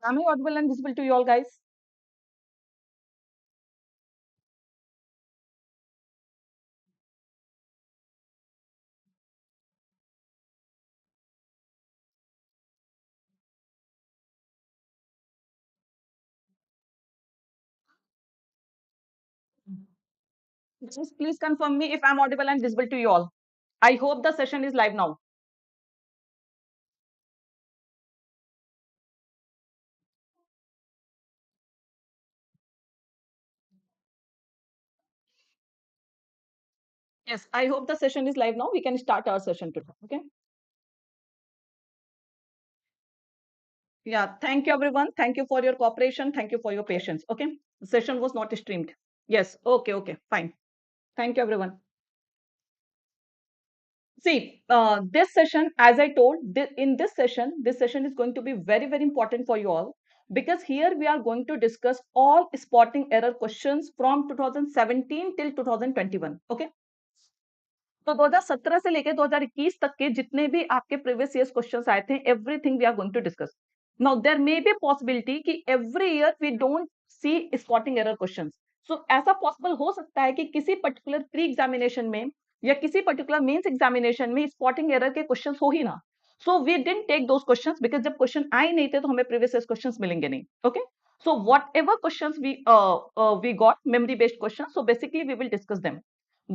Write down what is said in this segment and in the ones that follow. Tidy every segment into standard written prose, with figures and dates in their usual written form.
Am I audible and visible to you all, guys? Just please confirm me if I'm audible and visible to you all. I hope the session is live now. Yes, I hope the session is live now. We can start our session today. Okay. Yeah. Thank you, everyone. Thank you for your cooperation. Thank you for your patience. Okay. The session was not streamed. Yes. Okay. Okay. Fine. Thank you, everyone. See, this session, as I told, in this session is going to be very, very important for you all because here we are going to discuss all spotting error questions from 2017 till 2021. Okay. तो 2017 से लेके 2021 तक के जितने भी आपके previous years questions आए थे everything we are going to discuss now there may be possibility कि every year we don't see spotting error questions so ऐसा पॉसिबल हो सकता है कि किसी पर्टिकुलर प्री एग्जामिनेशन में या किसी पर्टिकुलर मेंस एग्जामिनेशन में स्पॉटिंग एरर के क्वेश्चंस हो ही ना so we didn't take those questions because जब क्वेश्चन आए नहीं थे तो हमें प्रीवियस ईयर्स क्वेश्चंस मिलेंगे नहीं okay so whatever questions we got memory based questions so basically we will discuss them.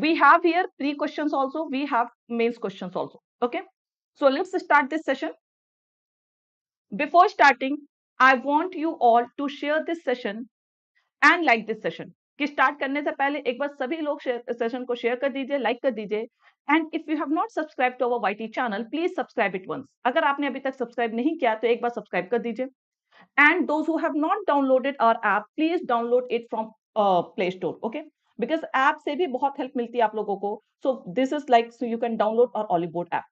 We have here pre questions also, we have mains questions also. Okay, so let's start this session. Before starting, I want you all to share this session and like this session. कि start करने से पहले एक बार सभी लोग session को share कर दीजिए, लाइक कर दीजिए. And if you have not subscribe to our YT channel, please subscribe it once. अगर आपने अभी तक सब्सक्राइब नहीं किया तो एक बार सब्सक्राइब कर दीजिए. And those who have not downloaded our app, please download it from Play Store. Okay, because app से भी बहुत help मिलती है आप लोगों को. So this is like, so you can download our Oliveboard app.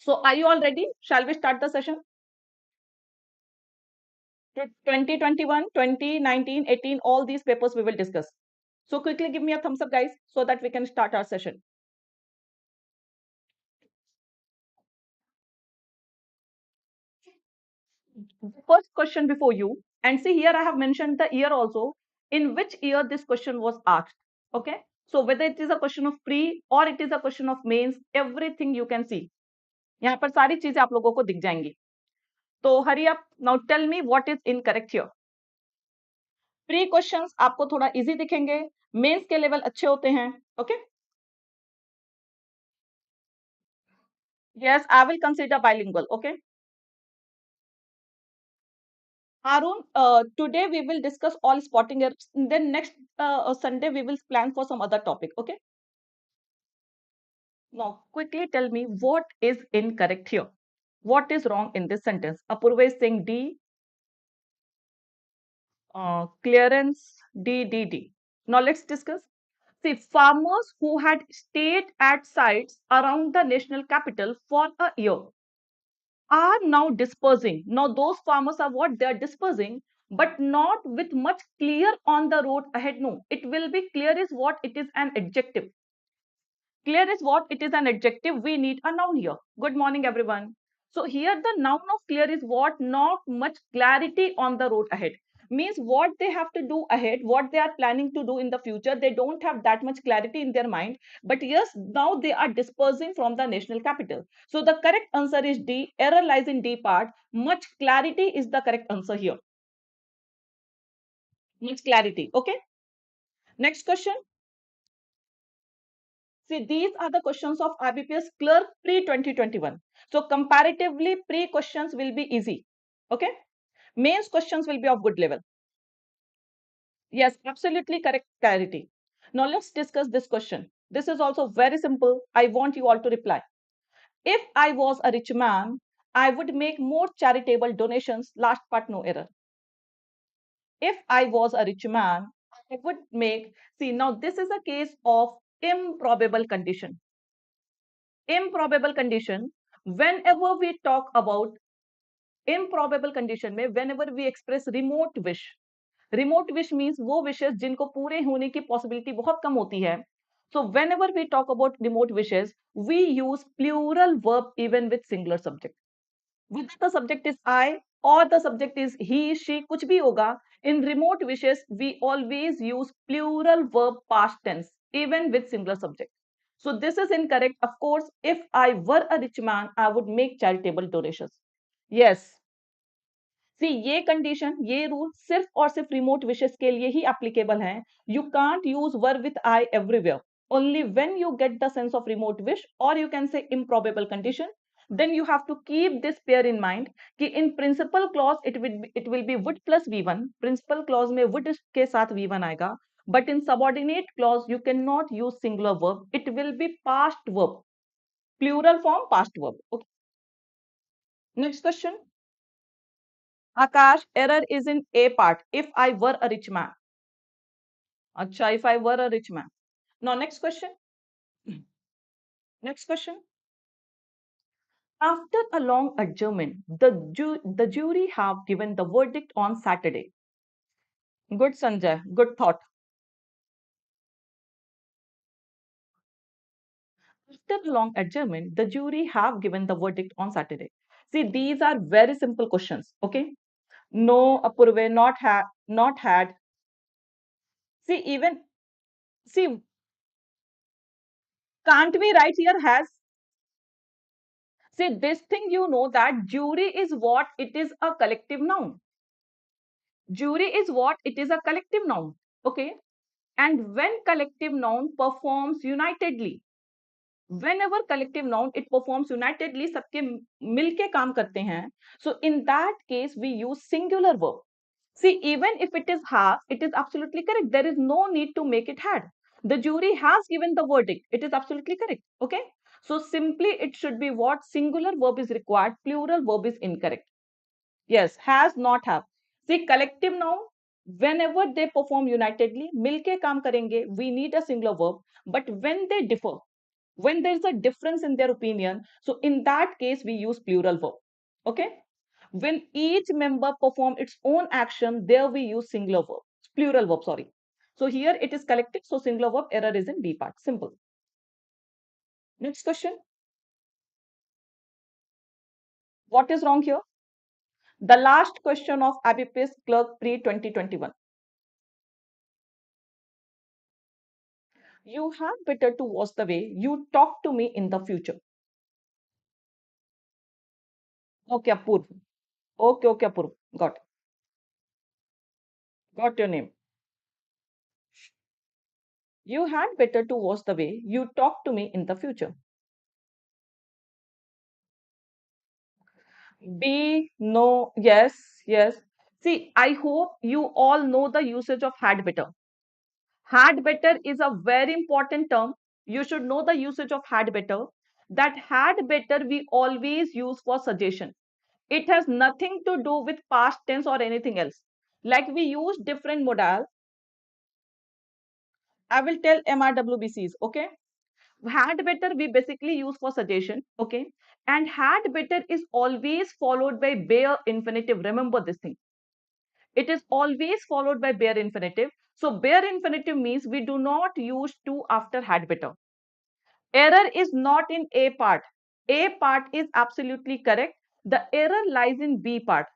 So are you all ready? Shall we start the session? 2021, 2019, 18, all these papers we will discuss. So quickly give me a thumbs up, guys, so that we can start our session. First question before you, and see here I have mentioned the year also, in which year this question was asked. Okay, so whether it is a question of pre or it is a question of mains, everything you can see. यहाँ पर सारी चीजें आप लोगों को दिख जाएंगी. तो hurry up now tell me what is incorrect here. Pre questions आपको थोड़ा इजी दिखेंगे, मेंस के लेवल अच्छे होते हैं. Okay, yes I will consider bilingual. Okay Arun, today we will discuss all spotting errors. Then next Sunday we will plan for some other topic. Okay. Now quickly tell me what is incorrect here. What is wrong in this sentence? Apurva is saying D. Clearance D D D. Now let's discuss. See, farmers who had stayed at sites around the national capital for a year are now dispersing. Now those farmers are what? They are dispersing, but not with much clear on the road ahead. No, it will be clear is what? It is an adjective. Clear is what? It is an adjective. We need a noun here. Good morning, everyone. So here the noun of clear is what? Not much clarity on the road ahead. Means what they have to do ahead, what they are planning to do in the future, they don't have that much clarity in their mind. But yes, now they are dispersing from the national capital. So the correct answer is D. Error lies in D part. Much clarity is the correct answer here. Much clarity. Okay. Next question. See, these are the questions of IBPS Clerk pre-2021. So comparatively, pre-questions will be easy. Okay. Mains questions will be of good level. Yes, absolutely correct clarity. Now let's discuss this question. This is also very simple. I want you all to reply. If I was a rich man, I would make more charitable donations. Last part, no error. If I was a rich man, I would make, see, now this is a case of improbable condition. Improbable condition, whenever we talk about improbable condition में whenever we express remote wish means वो wishes जिनको पूरे होने की possibility बहुत कम होती है. So whenever we talk about remote wishes, we use plural verb even with singular subject. Whether the subject is I or the subject is he, she, कुछ भी होगा. In remote wishes, we always use plural verb past tense, even with singular subject. So this is incorrect. Of course, if I were a rich man, I would make charitable donations. Yes. सी ये condition, ये rule सिर्फ और सिर्फ remote wishes के लिए ही applicable है. You can't use were with I everywhere. Only when you get the sense of remote wish और you can say improbable condition, then you have to keep this pair in mind कि in principal clause it will be would plus v1. principal clause में would के साथ v1 आएगा, but in subordinate clause you cannot use singular verb, it will be past verb, plural form past verb. Okay, next question. Akash, error is in A part. If I were a rich man. Acha, if I were a rich man. Now, next question. Next question. After a long adjournment, the jury have given the verdict on Saturday. Good, Sanjay. Good thought. After a long adjournment, the jury have given the verdict on Saturday. See, these are very simple questions. Okay. No, Apurve, not had. See, even see, can't we write here has? See, this thing you know that jury is what? It is a collective noun. Jury is what? It is a collective noun. Okay. And when collective noun performs unitedly, whenever collective noun it performs unitedly, सबके मिलके काम करते हैं. So in that case we use singular verb. See, even if it is has, it is absolutely correct. There is no need to make it had. The jury has given the verdict. It is absolutely correct. Okay. So simply it should be what? Singular verb is required. Plural verb is incorrect. Yes, has, not have. See, collective noun, whenever they perform unitedly, मिलके काम करेंगे, we need a singular verb. But when they differ, when there is a difference in their opinion, so in that case, we use plural verb. Okay? When each member perform its own action, there we use singular verb, plural verb, sorry. So here it is collective, so singular verb, error is in B part. Simple. Next question. What is wrong here? The last question of IBPS Clerk pre-2021. You had better to watch the way you talk to me in the future. Okay, Apurv. Okay, Apurv. Got your name. You had better to watch the way you talk to me in the future. B, no, yes, yes. See, I hope you all know the usage of had better. Had better is a very important term. You should know the usage of had better. That had better we always use for suggestion. It has nothing to do with past tense or anything else. Like we use different modal. I will tell MRWBCs, okay? Had better we basically use for suggestion, okay? And had better is always followed by bare infinitive. Remember this thing. It is always followed by bare infinitive. So bare infinitive means we do not use to after had better. Error is not in A part. A part is absolutely correct. The error lies in B part.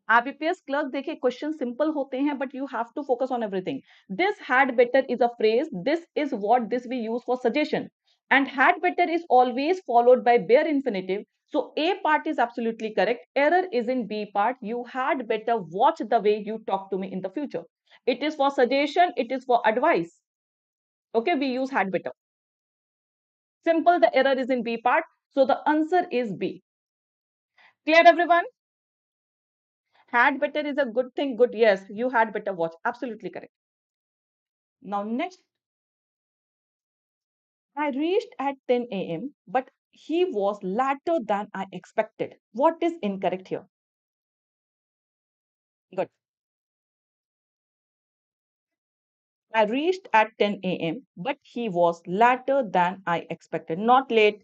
IBPS clerk देखिए question simple होते हैं but you have to focus on everything. This had better is a phrase. This is what this we use for suggestion. And had better is always followed by bare infinitive. So A part is absolutely correct. Error is in B part. You had better watch the way you talk to me in the future. It is for suggestion. It is for advice. Okay, we use had better. Simple, the error is in B part. So the answer is B. Clear, everyone? Had better is a good thing. Good. Yes, you had better watch. Absolutely correct. Now, next, I reached at 10 a.m., but he was later than I expected. What is incorrect here? Good. I reached at 10 a.m., but he was later than I expected. Not late.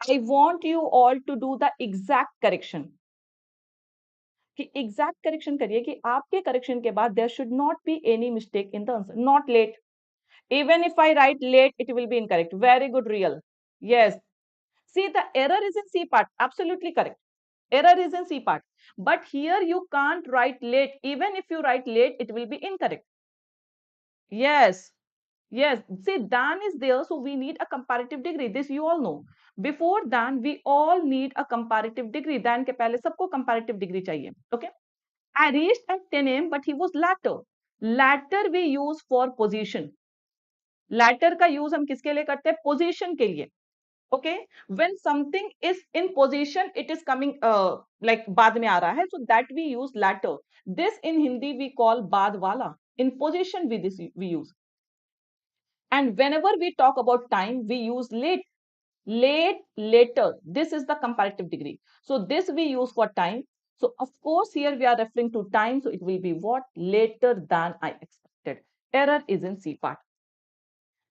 I want you all to do the exact correction. कि exact correction करिए कि आपके correction के बाद there should not be any mistake in the answer. Not late. Even if I write late, it will be incorrect. Very good, real. Yes. See, the error is in C part. Absolutely correct. Error is in C part. But here you can't write late. Even if you write late, it will be incorrect. Yes. Yes, see, than is there, so we need a comparative degree. This you all know. Before than, we all need a comparative degree. Than के पहले सबको comparative degree चाहिए. Okay. I reached at 10 a.m. but he was later. Latter we use for position. Latter का use हम किसके लिए करते हैं? Position के लिए. Okay. When something is in position, it is coming like बाद में आ रहा है. So that we use latter. This in Hindi we call बाद वाला. In position we use. And whenever we talk about time, we use late, late, later. This is the comparative degree. So this we use for time. So of course, here we are referring to time. So it will be what? Later than I expected. Error is in C part.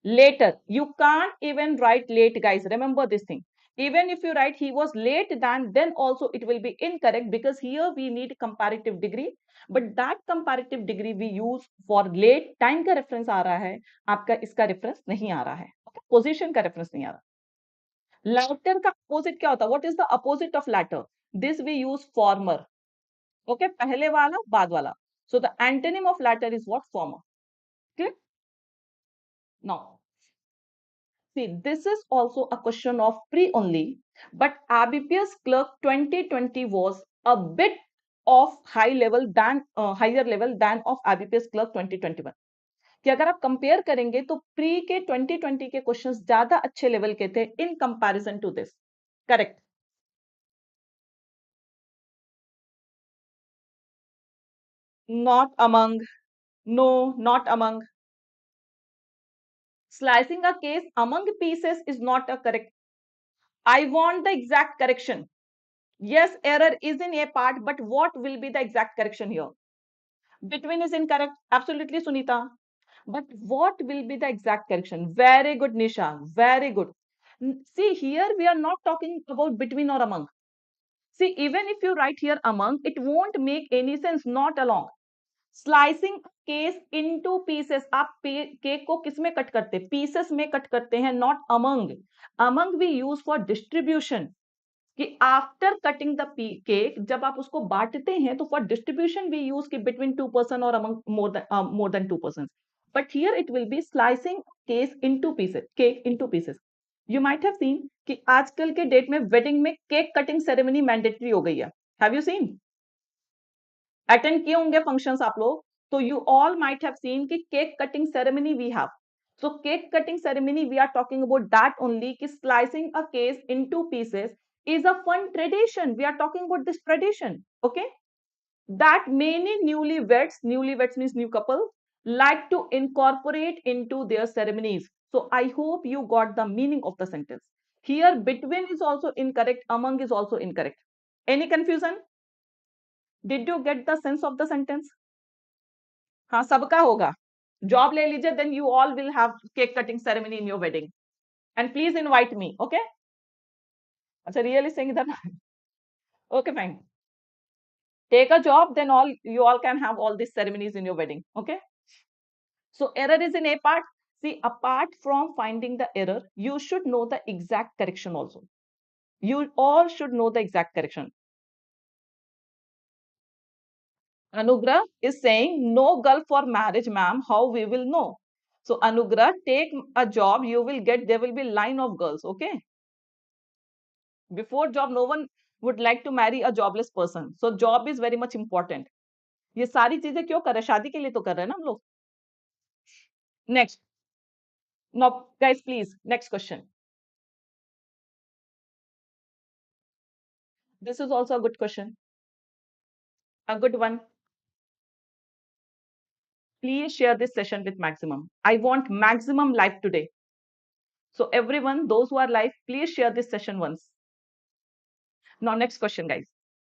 Later. You can't even write late, guys. Remember this thing. Even if you write he was late than, then also it will be incorrect because here we need comparative degree. But that comparative degree we use for late, time का reference आ रहा है, आपका इसका reference नहीं आ रहा है. Okay? Position का reference नहीं आ रहा. Latter का opposite क्या होता है? What is the opposite of latter? This we use former. Okay? पहले वाला, बाद वाला. So the antonym of latter is what? Former. Clear? Now, see, this is also a question of pre only, but IBPS Clerk 2020 was a bit of higher level than of IBPS Clerk 2021. कि अगर आप compare करेंगे तो pre के 2020 के questions ज्यादा अच्छे level के थे in comparison to this. Correct. Not among. No, not among. Slicing a case among pieces is not a correct. I want the exact correction. Yes, error is in a part, but what will be the exact correction here? Between is incorrect. Absolutely, Sunita. But what will be the exact correction? Very good, Nisha. Very good. See, here we are not talking about between or among. See, even if you write here among, it won't make any sense, not along. Slicing a case into pieces. आप cake को किस में cut करते हैं? Pieces में cut करते हैं, not among. Among we use for distribution. कि आफ्टर कटिंग द केक जब आप उसको बांटते हैं तो फॉर डिस्ट्रीब्यूशन वी यूज कि बिटवीन 2% और among more than 2%. But here it will B slicing cake into pieces. You might have seen कि आजकल के डेट में वेडिंग में केक कटिंग सेरेमनी मैंडेटरी हो गई है. Have you seen? अटेंड किए होंगे फंक्शंस आप लोग, तो you all might have seen कि cake cutting ceremony we have. So cake cutting ceremony, we are talking about that only. Ki slicing a cake into pieces is a fun tradition. We are talking about this tradition. Okay. That many newlyweds means new couple, like to incorporate into their ceremonies. So I hope you got the meaning of the sentence. Here between is also incorrect. Among is also incorrect. Any confusion? Did you get the sense of the sentence? हाँ सबका होगा. Job ले लीजिए, then you all will have cake cutting ceremony in your wedding. And please invite me, okay? अच्छा, really saying that? Okay, fine. Take a job, then you all can have all these ceremonies in your wedding, okay? So error is in a part. See, apart from finding the error, you should know the exact correction also. You all should know the exact correction. Anugrah is saying, no girl for marriage, ma'am. How we will know? So Anugrah, take a job, you will get, there will be line of girls, okay? Before job, no one would like to marry a jobless person. So job is very much important. ये सारी चीजें क्यों कर रहे हैं? शादी के लिए तो कर रहे हैं ना हम लोग. Next. Now, guys, please, next question. This is also a good question. A good one. Please share this session with maximum. I want maximum live today. So everyone, those who are live, please share this session once. Now, next question, guys.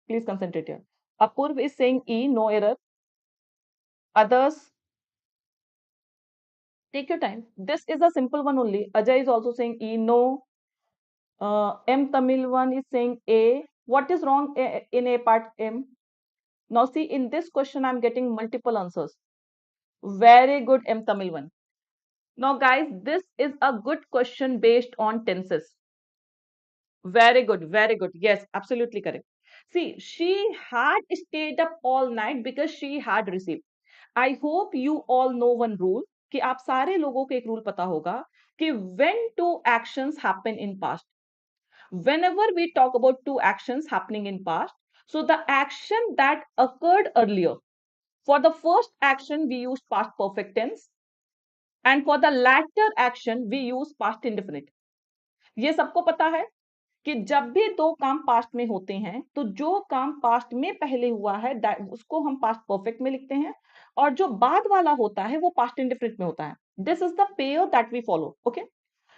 Please concentrate here. Apurv is saying E, no error. Others, take your time. This is a simple one only. Ajay is also saying E, no. M Tamil one is saying A. What is wrong in A part M? Now see, in this question, I'm getting multiple answers. Very good, M Tamil one. Now guys, this is a good question based on tenses. Very good, very good. Yes, absolutely correct. See, she had stayed up all night because she had received. I hope you all know one rule कि आप सारे लोगों को एक rule पता होगा कि when two actions happen in past, whenever we talk about two actions happening in past, so the action that occurred earlier, for the first action we use past perfect tense and for the latter action we use past indefinite. ये सबको पता है कि जब भी दो काम past में होते हैं तो जो काम पास्ट में पहले हुआ है उसको हम पास्ट परफेक्ट में लिखते हैं और जो बाद वाला होता है वो पास्ट इंडिफिनिट में होता है. This is the pair that we follow. Okay,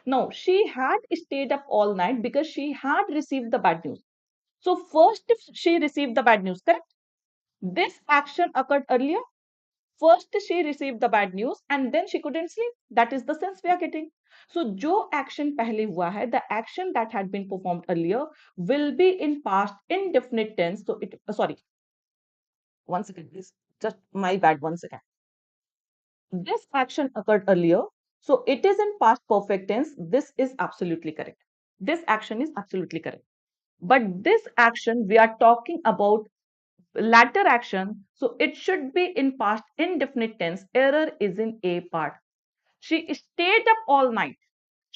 now she had stayed up all night because she had received the bad news. So first she received the bad news, correct. This action occurred earlier. First she received the bad news and then she couldn't sleep. That is the sense we are getting. So जो action पहले हुआ है, the action that had been performed earlier will be in past indefinite tense. So it, sorry, one second please, just my bad, one second. This action occurred earlier, so it is in past perfect tense. This is absolutely correct. This action is absolutely correct. But this action we are talking about latter action, so it should be in past indefinite tense. Error is in A part. She stayed up all night.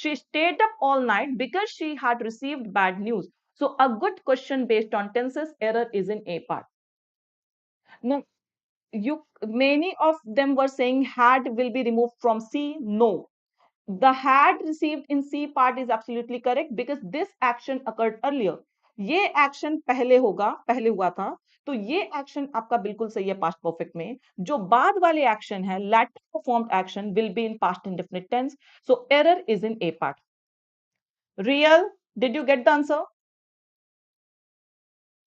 She stayed up all night because she had received bad news. So a good question based on tenses, error is in A part. Now, many of them were saying had will be removed from C. No, the had received in C part is absolutely correct because this action occurred earlier. ये action पहले होगा, पहले हुआ था, तो ये action आपका बिल्कुल सही है पास्ट परफेक्ट में. जो बाद वाले एक्शन है, later performed action will be in past indefinite tense. So error is in A part. Real, did you get the answer?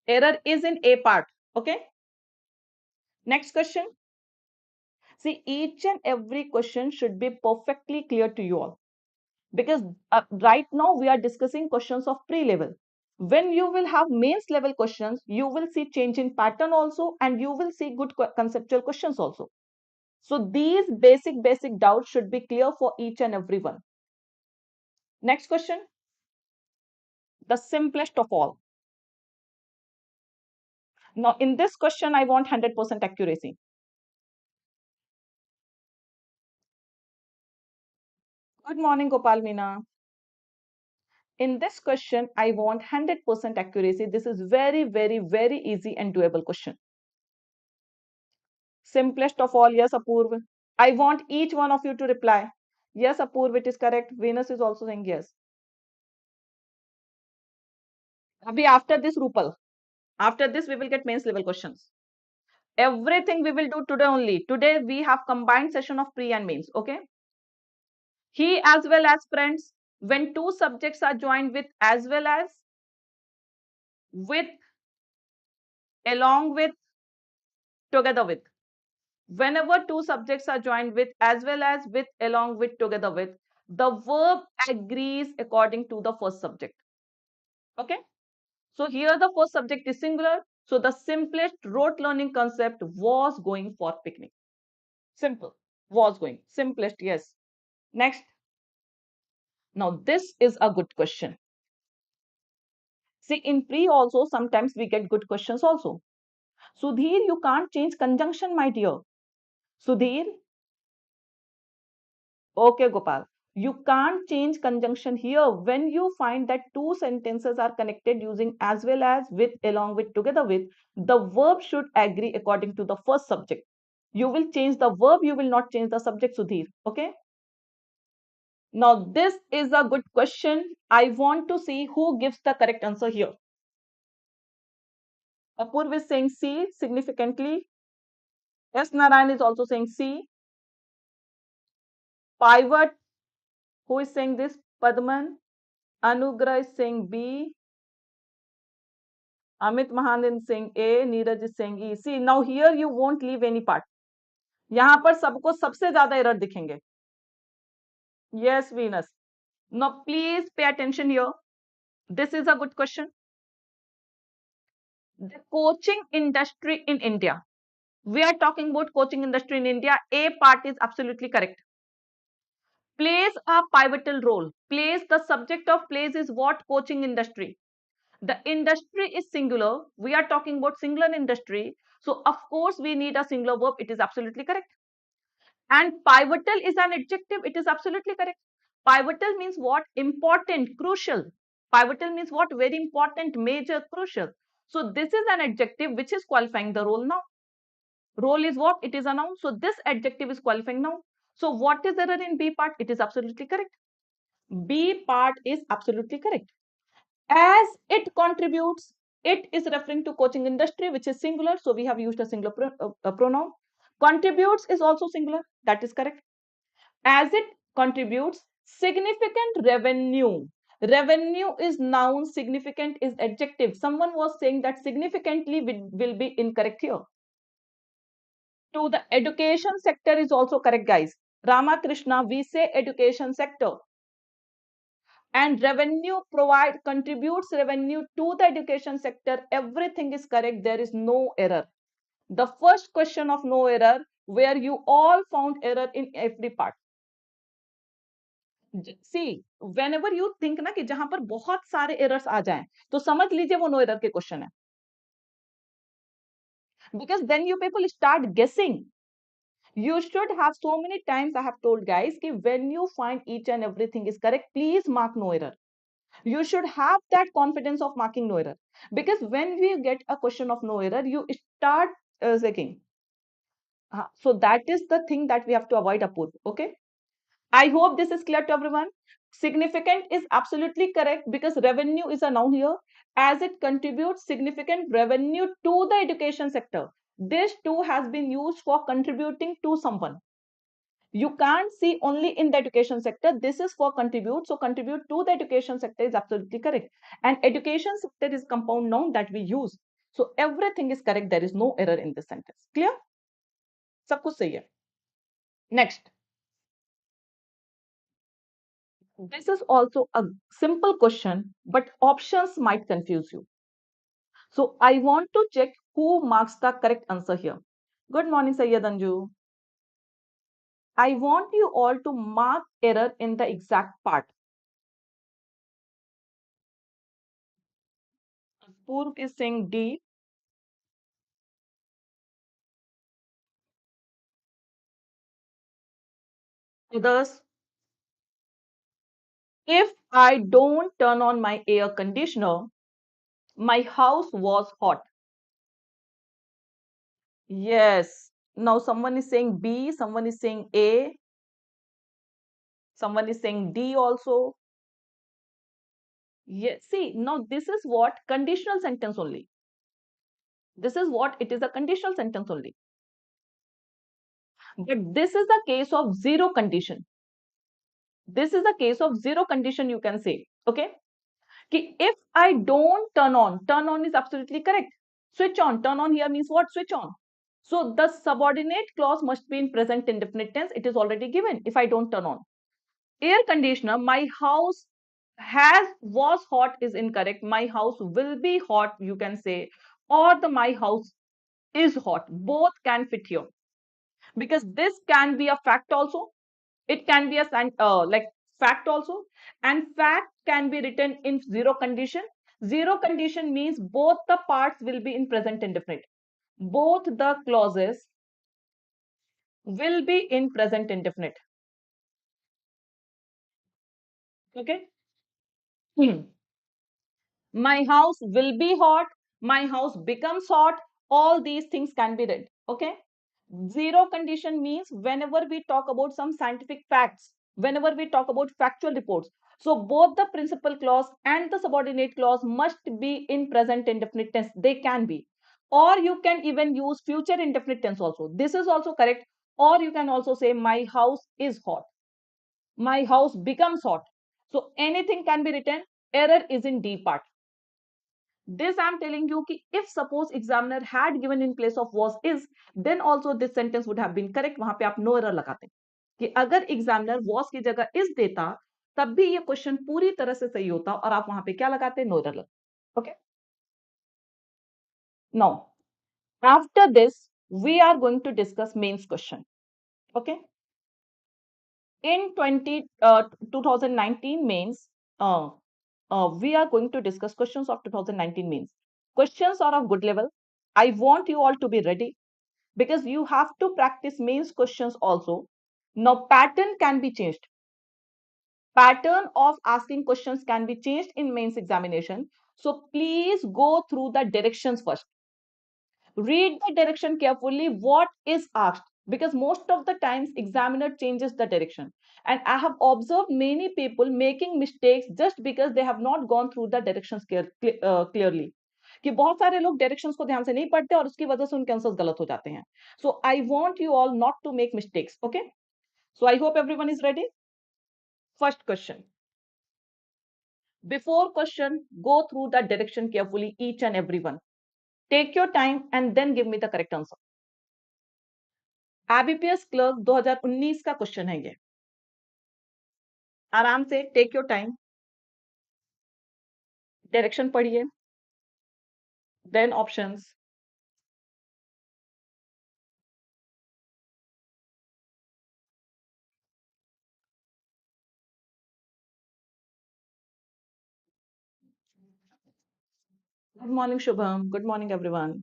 Error is in A part. Okay. Next question. See, each and every question should be perfectly clear to you all. Because right now we are discussing questions of pre-level. When you will have mains level questions, you will see change in pattern also and you will see good conceptual questions also. So these basic doubts should be clear for each and every one. Next question, the simplest of all. Now in this question I want 100% accuracy. Good morning Gopal Meena. In this question I want 100% accuracy. This is very easy and doable question. Simplest of all, yes, Apurva. I want each one of you to reply. Yes, Apurva, it is correct. Venus is also saying yes. Abhi, after this, Rupal, after this, we will get mains level questions. Everything we will do today only. Today, we have combined session of pre and mains. Okay. He as well as friends, when two subjects are joined with as well as, with, along with, together with. Whenever two subjects are joined with as well as, with, along with, together with, the verb agrees according to the first subject. Okay. So here the first subject is singular. So the simplest rote learning concept was going for picnic. Simple. Was going. Simplest, yes. Next. Now this is a good question. See, in pre also sometimes we get good questions also. Sudhir, you can't change conjunction, my dear. Sudhir. Okay, Gopal. You can't change conjunction here when you find that two sentences are connected using as well as, with, along with, together with. The verb should agree according to the first subject. You will change the verb, you will not change the subject, Sudhir. Okay. Now, this is a good question. I want to see who gives the correct answer here. Apurva is saying C significantly. S. Narayan is also saying C. Pivot, who is saying this? Padman. Anugrah is saying B. Amit Mahan is saying A. Neeraj is saying E. See, now here you won't leave any part. यहाँ पर सबको सबसे ज्यादा error दिखेंगे. Yes, Venus. Now please pay attention here. This is a good question. The coaching industry in India. We are talking about coaching industry in India. A part is absolutely correct. Plays a pivotal role. Plays, the subject of plays is what? Coaching industry. The industry is singular. We are talking about singular industry. So of course we need a singular verb. It is absolutely correct. And pivotal is an adjective. It is absolutely correct. Pivotal means what? Important, crucial. Pivotal means what? Very important, major, crucial. So this is an adjective which is qualifying the role now. Role is what? It is a noun. So this adjective is qualifying now. So what is error in B part? It is absolutely correct. B part is absolutely correct. As it contributes, it is referring to coaching industry, which is singular. So we have used a singular pronoun. Contributes is also singular. That is correct. As it contributes significant revenue. Revenue is noun, significant is adjective. Someone was saying that significantly will be incorrect here. To the education sector is also correct, guys. Ramakrishna, we say education sector. And revenue contributes revenue to the education sector. Everything is correct. There is no error. The first question of no error, where you all found error in every part. See, whenever you think ना कि जहां पर बहुत सारे errors आ जाएं, तो समझ लीजिए वो no error के question है. Because then you people start guessing. You should have, so many times I have told guys कि when you find each and everything is correct, please mark no error. You should have that confidence of marking no error, because when we get a question of no error, you start checking. So that is the thing that we have to avoid, Apurv. Okay, I hope this is clear to everyone. Significant is absolutely correct because revenue is a noun here, as it contributes significant revenue to the education sector. This too has been used for contributing to someone. You can't see only in the education sector. This is for contribute. So contribute to the education sector is absolutely correct. And education sector is compound noun that we use. So everything is correct. There is no error in this sentence. Clear? सब कुछ सही है. Next. This is also a simple question, but options might confuse you. So I want to check who marks the correct answer here. Good morning, Sayyid Anju. I want you all to mark error in the exact part. Purv is saying D. Others, if I don't turn on my air conditioner, my house was hot. Yes. Now someone is saying B, someone is saying A, someone is saying D also. Yes. See, now this is what conditional sentence only. This is what it is, a conditional sentence only. But this is a case of zero condition. This is a case of zero condition, you can say. Okay. If I don't turn on is absolutely correct. Switch on, turn on here means what? Switch on. So the subordinate clause must be in present indefinite tense. It is already given if I don't turn on. Air conditioner, my house was hot is incorrect. My house will be hot, you can say, or the my house is hot. Both can fit here. Because this can be a fact also. It can be a like fact also, and fact can be written in zero condition. Zero condition means both the parts will be in present indefinite. Both the clauses will be in present indefinite. Okay. My house will be hot. My house becomes hot. All these things can be read. Okay. Zero condition means whenever we talk about some scientific facts, whenever we talk about factual reports, so both the principal clause and the subordinate clause must be in present indefinite tense. They can be. Or you can even use future indefinite tense also. This is also correct. Or you can also say, my house is hot. My house becomes hot. So anything can be written. Error is in D part. This I'm telling you कि if suppose examiner had given in place of was is, then also this sentence would have been correct. वहां पे आप no error लगाते कि अगर examiner was की जगह is देता तब भी ये क्वेश्चन पूरी तरह से सही होता और आप वहां पे क्या लगाते? No error लगाते. Okay. Now after this we are going to discuss mains question. Okay. In 2019 mains, we are going to discuss questions of 2019 means. Questions are of good level. I want you all to be ready because you have to practice mains questions also. Now, pattern can be changed. Pattern of asking questions can be changed in mains examination. So please go through the directions first. Read the direction carefully, what is asked, because most of the times examiner changes the direction. And I have observed many people making mistakes just because they have not gone through the directions clearly. कि बहुत सारे लोग directions को ध्यान से नहीं पढ़ते और उसकी वजह से उनके आंसर्स गलत हो जाते हैं. So I want you all not to make mistakes. Okay, so I hope everyone is ready. First question. Before question, go through the direction carefully, each and every one. Take your time and then give me the correct answer. IBPS clerk 2019 का question है ये. आराम से take your time, direction पढ़िए, then options. Good morning Shubham, good morning everyone.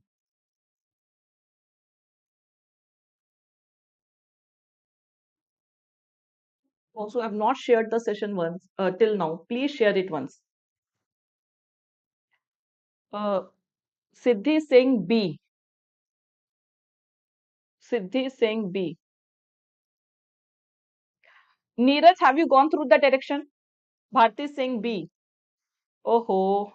Also, I have not shared the session once till now. Please share it once. Siddhi saying B. Siddhi saying B. Neeraj, have you gone through the direction? Bharti saying B. Oh,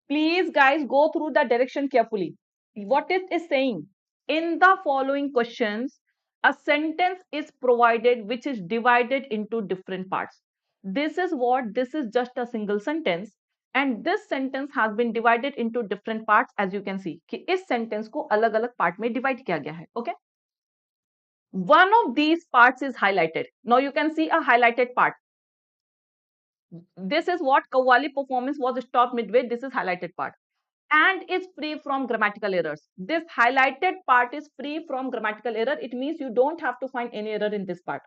please guys go through the direction carefully. What it is saying? In the following questions, a sentence is provided which is divided into different parts. This is what, this is just a single sentence and this sentence has been divided into different parts as you can see कि इस sentence को अलग-अलग part में divide किया गया है. Okay. One of these parts is highlighted. Now you can see a highlighted part. This is what Qawwali performance was stopped midway. This is highlighted part. And is free from grammatical errors. This highlighted part is free from grammatical error. It means you don't have to find any error in this part.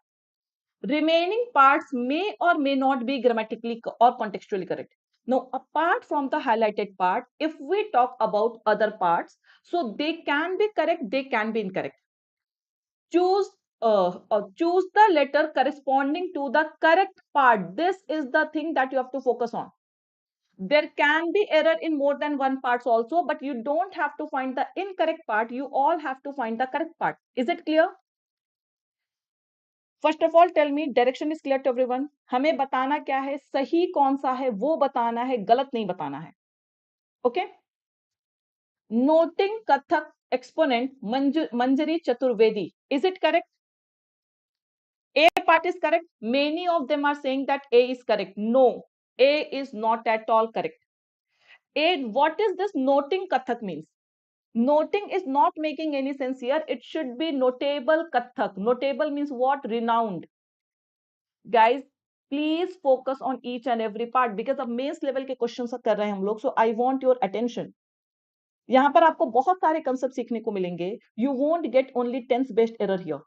Remaining parts may or may not be grammatically or contextually correct. Now, apart from the highlighted part, if we talk about other parts, so they can be correct, they can be incorrect. Choose choose the letter corresponding to the correct part. This is the thing that you have to focus on. There can be error in more than one parts also, but you don't have to find the incorrect part. You all have to find the correct part. Is it clear? First of all, tell me direction is clear to everyone. हमें बताना क्या है, सही कौन सा है वो बताना है, गलत नहीं बताना है. Okay? Noting Kathak exponent Manjari Chaturvedi. Is it correct? A part is correct. Many of them are saying that A is correct. No, A is not at all correct. A, what is this noting Kathak means? Noting is not making any sense here. It should be notable Kathak. Notable means what? Renowned. Guys, please focus on each and every part because अब mains level के question कर रहे हैं हम लोग. So I want your attention. यहाँ पर आपको बहुत सारे कंसेप्ट सीखने को मिलेंगे. You won't get only tense based error here.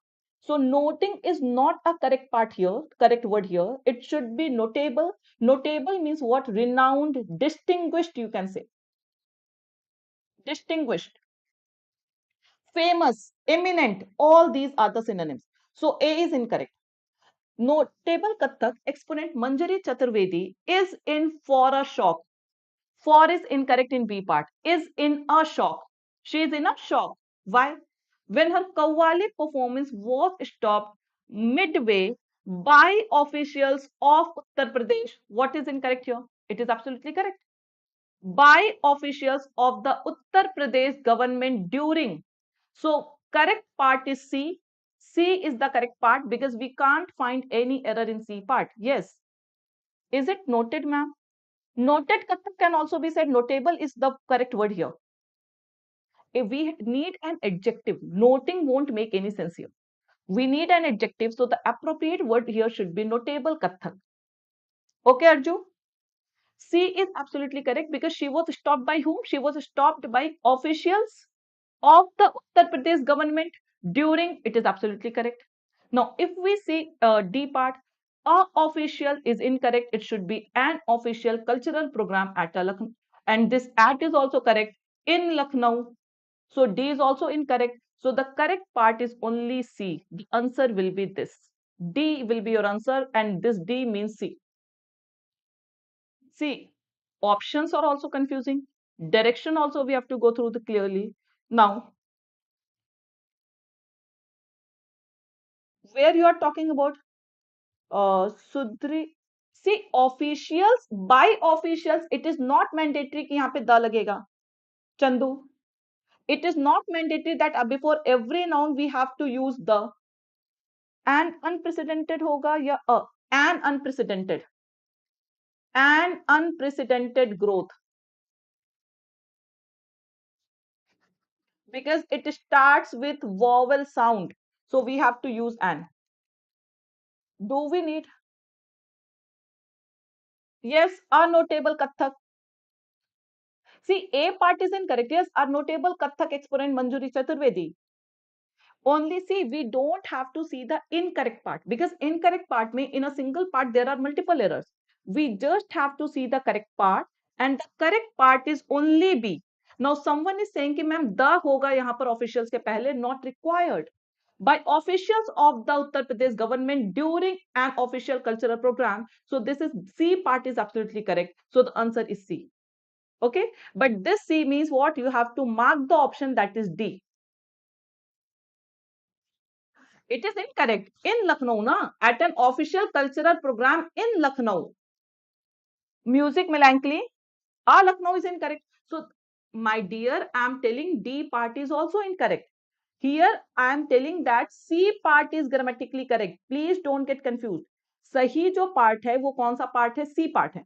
So noting is not a correct part here, correct word here. It should be notable. Notable means what? Renowned, distinguished, you can say. Distinguished, famous, eminent, all these are the synonyms. So A is incorrect. Notable Kathak exponent Manjari Chaturvedi is in for a shock. For is incorrect in B part. Is in a shock. She is in a shock. Why? When her Qawwali performance was stopped midway by officials of Uttar Pradesh. What is incorrect here? It is absolutely correct. By officials of the Uttar Pradesh government during. So correct part is C. C is the correct part because we can't find any error in C part. Yes. Is it noted, ma'am? Noted Kathak can also be said. Notable is the correct word here. If we need an adjective, noting won't make any sense here. We need an adjective, so the appropriate word here should be notable Kathak. Okay, Arju? C is absolutely correct because she was stopped by whom? She was stopped by officials of the Uttar Pradesh government during. It is absolutely correct. Now, if we see D part, A official is incorrect. It should be an official cultural program at a Lucknow. And this at is also correct, in Lucknow. So D is also incorrect. So the correct part is only C. The answer will be this. D will be your answer, and this D means C. See, options are also confusing. Direction also we have to go through the clearly. Now, where you are talking about Sudri, see officials, by officials, it is not mandatory कि यहाँ पे the लगेगा. Chandu, it is not mandatory that before every noun we have to use the. And unprecedented होगा या an unprecedented. An unprecedented growth, because it starts with vowel sound. So we have to use an. Do we need? Yes, a notable Kathak. See, A part is incorrect. Yes, a notable Kathak exponent Manjuri Chaturvedi. Only see, we don't have to see the incorrect part, because incorrect part may in a single part there are multiple errors. We just have to see the correct part, and the correct part is only B. Now someone is saying कि ma'am the होगा यहाँ पर officials के पहले, not required. By officials of the Uttar Pradesh government during an official cultural program. So this is C part is absolutely correct. So the answer is C. Okay, but this C means what? You have to mark the option that is D. It is incorrect. In Lucknow, na, at an official cultural program in Lucknow. Music melancholy. Lucknow is incorrect. So, my dear, I am telling D part is also incorrect. Here, I am telling that C part is grammatically correct. Please don't get confused. सही जो part है वो कौन सा part है? C part है.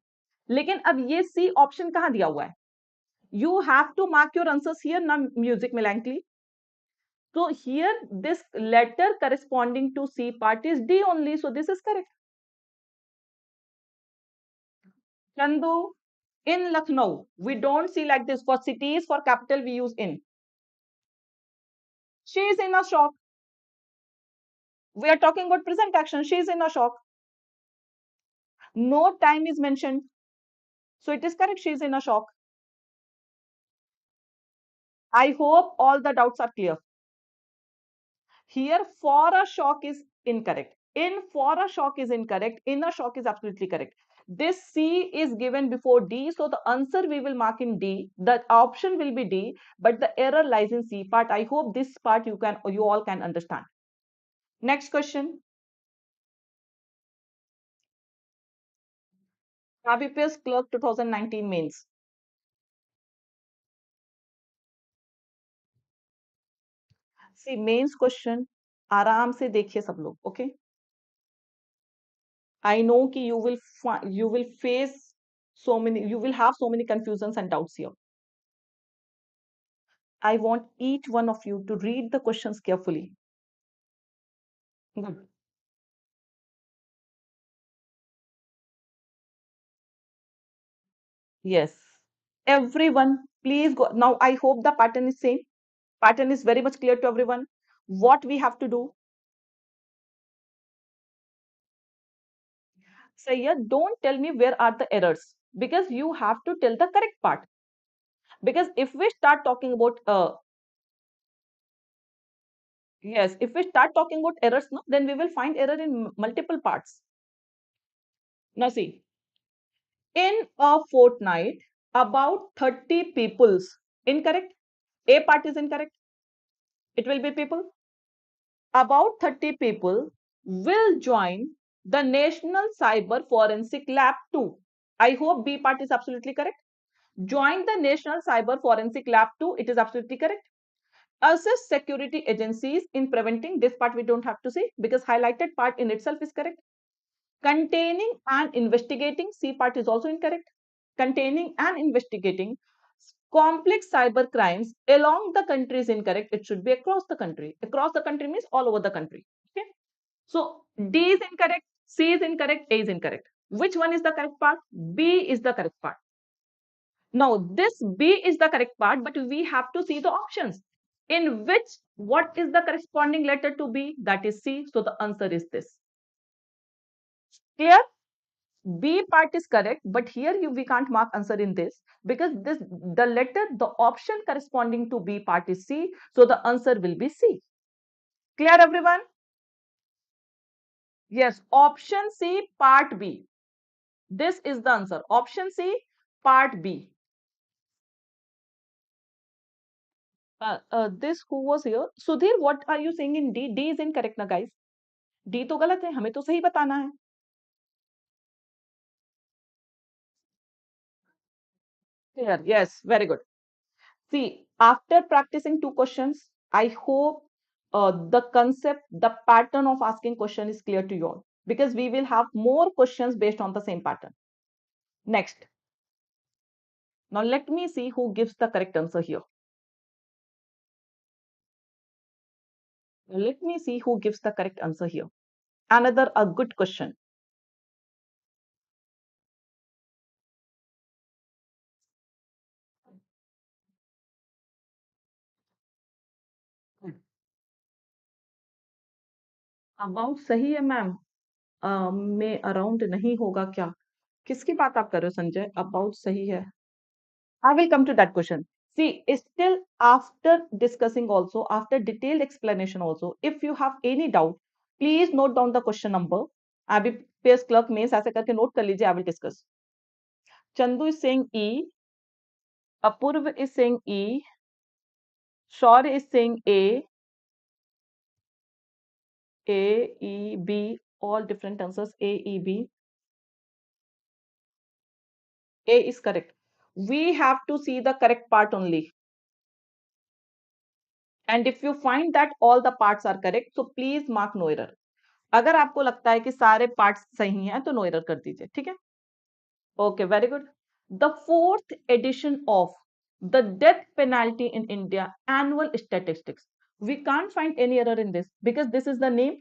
लेकिन अब ये C option कहाँ दिया हुआ है? You have to mark your answers here, na music melancholy. So here this letter corresponding to C part is D only. So this is correct. Chandu, in Lucknow, we don't see like this. For cities, for capital, we use in. She is in a shock. We are talking about present action. She is in a shock. No time is mentioned. So it is correct. She is in a shock. I hope all the doubts are clear. Here, for a shock is incorrect. In for a shock is incorrect. In a shock is absolutely correct. This C is given before D. So the answer we will mark in D. The option will be D, but the error lies in C part. I hope this part you all can understand. Next question. IBPS Clerk 2019 mains. See mains question. आराम से देखिए सब लोग. Okay. I know कि you will face so many, you will have so many confusions and doubts here. I want each one of you to read the questions carefully. Good. Yes. Everyone, please go. Now, I hope the pattern is same. Pattern is very much clear to everyone. What we have to do. Sayyad, don't tell me where are the errors, because you have to tell the correct part. Because if we start talking about yes, if we start talking about errors, no, then we will find error in multiple parts. Now see, in a fortnight, about 30 peoples, incorrect. A part is incorrect. It will be people. About 30 people will join the National Cyber Forensic Lab 2. I hope B part is absolutely correct. Join the National Cyber Forensic Lab 2. It is absolutely correct. Assist security agencies in preventing. This part we don't have to say because highlighted part in itself is correct. Containing and investigating. C part is also incorrect. Containing and investigating complex cyber crimes along the country is incorrect. It should be across the country. Across the country means all over the country. Okay. So D is incorrect, C is incorrect, A is incorrect. Which one is the correct part? B is the correct part. Now this B is the correct part, but we have to see the options. In which, what is the corresponding letter to B? That is C. So the answer is this. Clear? B part is correct, but here we can't mark answer in this because the option corresponding to B part is C, so the answer will be C. Clear, everyone? Yes, option C, part B. This is the answer. Option C, part B. This who was here? Sudhir, what are you saying in D? D is incorrect, na guys. D तो गलत है, हमें तो सही बताना है. Clear? Yes, very good. See, after practicing two questions, I hope the concept, the pattern of asking question is clear to you all because we will have more questions based on the same pattern. Next. Now let me see who gives the correct answer here. Let me see who gives the correct answer here. Another a good question. About सही है ma'am. में around नहीं होगा क्या? किसकी बात आप कर रहे हो संजय? अबाउट सही है. I will come to that question. See, still after discussing also, after detailed explanation also, if you have any doubt, please note down the question number. IBPS Clerk mains ऐसे करके note कर लीजिए. I will discuss. Chandu is saying E. Apurv is saying E. Shaur is saying A, E, B. All different answers. A, E, B. A is correct. We have to see the correct part only. And if you find that all the parts are correct, so please mark no error. अगर आपको लगता है कि सारे parts सही हैं तो no error कर दीजिए. ठीक है? Okay, very good. The fourth edition of the death penalty in India annual statistics. We can't find any error in this because this is the name.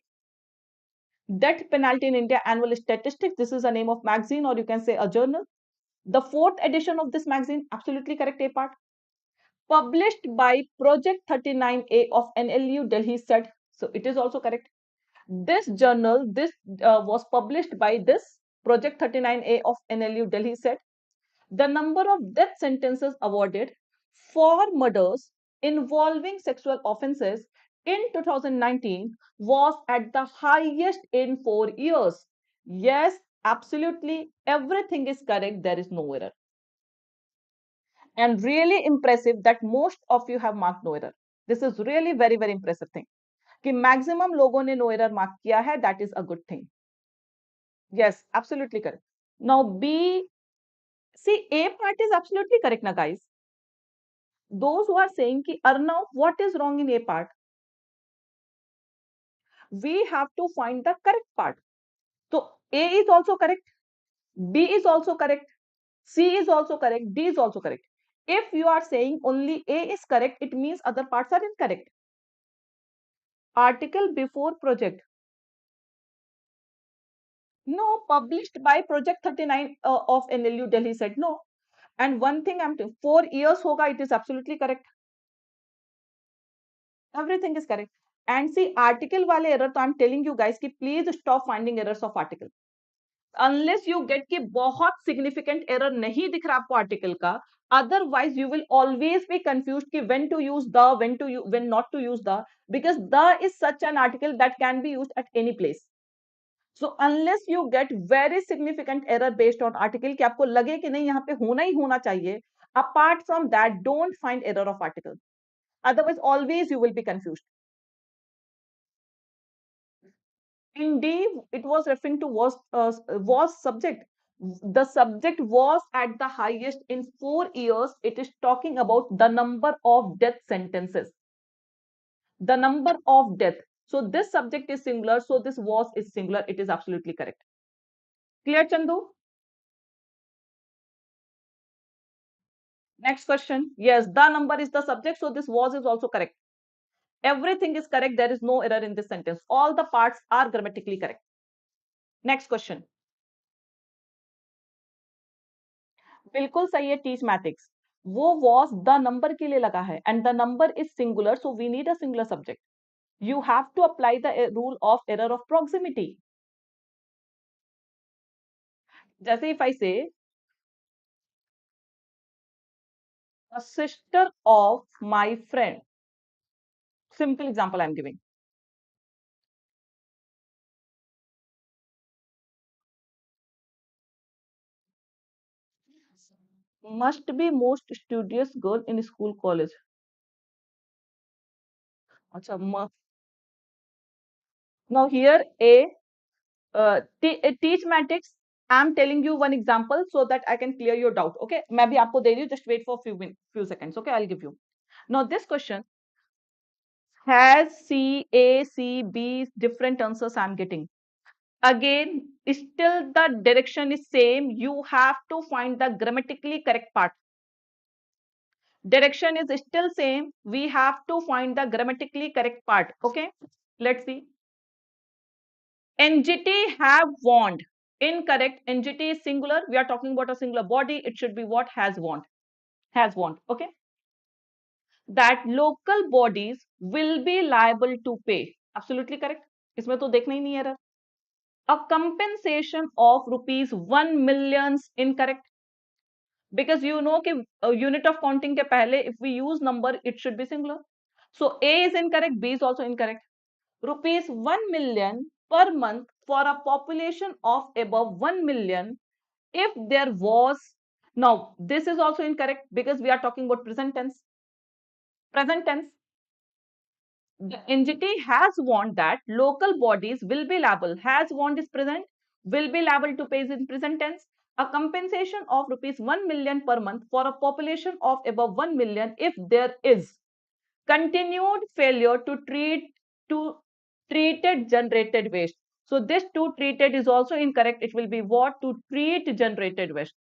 Death penalty in India annual statistics. This is the name of magazine or you can say a journal. The fourth edition of this magazine, absolutely correct A part. Published by Project 39A of NLU Delhi said. So it is also correct. This journal, this was published by this Project 39A of NLU Delhi said the number of death sentences awarded for murders involving sexual offences in 2019 was at the highest in 4 years. Yes, absolutely. Everything is correct. There is no error. And really impressive that most of you have marked no error. This is really very, very impressive thing. कि maximum लोगों ने no error mark किया है, that is a good thing. Yes, absolutely correct. Now B, C A part is absolutely correct ना guys. Those who are saying कि Arnav what is wrong in A part, we have to find the correct part. तो A is also correct, B is also correct, C is also correct, D is also correct. If you are saying only A is correct, it means other parts are incorrect. Article before project. No, published by Project 39 of NLU Delhi said no. And one thing I'm telling, 4 years hoga, it is absolutely correct. Everything is correct. And see, article wale error, so I'm telling you guys ki please stop finding errors of article. Unless you get कि बहुत significant error नहीं दिख रहा आपको article का, otherwise you will always be confused कि when to use the, when not to use the, because the is such an article that can be used at any place. So unless you get very significant error based on article कि आपको लगे कि नहीं यहाँ पे होना ही होना चाहिए, apart from that, don't find error of article. Otherwise, always you will be confused. In D, it was referring to was subject. The subject was at the highest in 4 years. It is talking about the number of death sentences. The number of death. So this subject is singular. So this was is singular. It is absolutely correct. Clear, Chandu? Next question. Yes, the number is the subject. So this was is also correct. Everything is correct. There is no error in this sentence. All the parts are grammatically correct. Next question. बिल्कुल सही है. Teach maths. वो was the number के लिए लगा है and the number is singular, so we need a singular subject. You have to apply the rule of error of proximity. जैसे if I say a sister of my friend, simple example I'm giving. Must be most studious girl in school college. अच्छा now here teach matrix. I'm telling you one example so that I can clear your doubt. Okay, मैं भी आपको दे रही हूँ. Just wait for few seconds. Okay, I'll give you. Now this question has C, A, C, B different answers I'm getting. Again, still the direction is same. You have to find the grammatically correct part. Direction is still same. We have to find the grammatically correct part. Okay, let's see. NGT have want. Incorrect. NGT is singular. We are talking about a singular body. It should be what has want. Has want. Okay. That local bodies will be liable to pay. Absolutely correct. इसमें तो देखना ही नहीं error. A compensation of rupees 1 millions incorrect. Because you know कि unit of counting के पहले if we use number it should be singular. So A is incorrect. B is also incorrect. Rupees 1 million per month for a population of above 1 million if there was. Now this is also incorrect because we are talking about present tense. Present tense. The entity has warned that local bodies will be liable. Has warned is present, will be liable to pay is in present tense. A compensation of rupees 1 million per month for a population of above 1 million if there is continued failure to to treated generated waste. So this to treated is also incorrect. It will be what? To treat generated waste.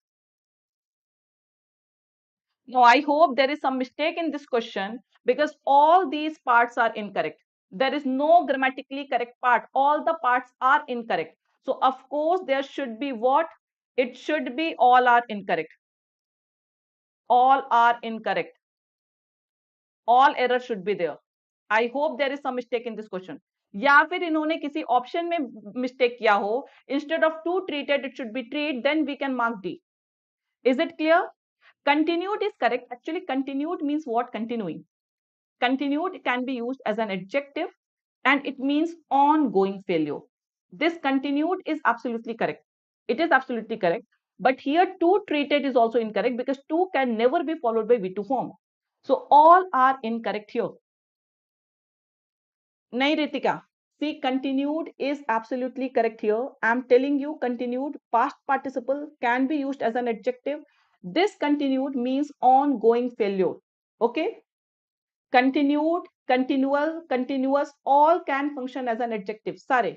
Now, I hope there is some mistake in this question because all these parts are incorrect. There is no grammatically correct part. All the parts are incorrect. So, of course, there should be what? It should be all are incorrect. All are incorrect. All error should be there. I hope there is some mistake in this question. या फिर इन्होंने किसी option में mistake किया हो. Instead of to treated, it should be treat. Then we can mark D. Is it clear? Continued is correct. Actually, continued means what? Continuing. Continued can be used as an adjective and it means ongoing failure. This continued is absolutely correct. It is absolutely correct. But here to treated is also incorrect because to can never be followed by V2 form. So all are incorrect here. Nahi Ritika. See, continued is absolutely correct here. I'm telling you, continued past participle can be used as an adjective. This continued means ongoing failure. Okay. Continued, continual, continuous, all can function as an adjective. Sare.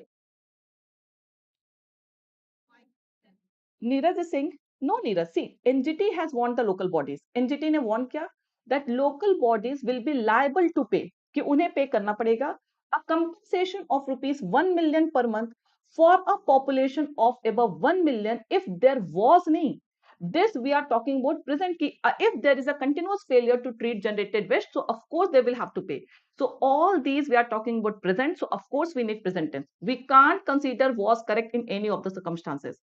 Neeraj is saying, no, Neeraj. See, NGT has warned the local bodies. NGT ने warn क्या? That local bodies will be liable to pay. कि उन्हें pay करना पड़ेगा. A compensation of rupees 1 million per month for a population of above 1 million if there was नहीं. This we are talking about present ki if there is a continuous failure to treat generated waste, so of course they will have to pay. So all these we are talking about present, so of course we need present tense. We can't consider was correct in any of the circumstances.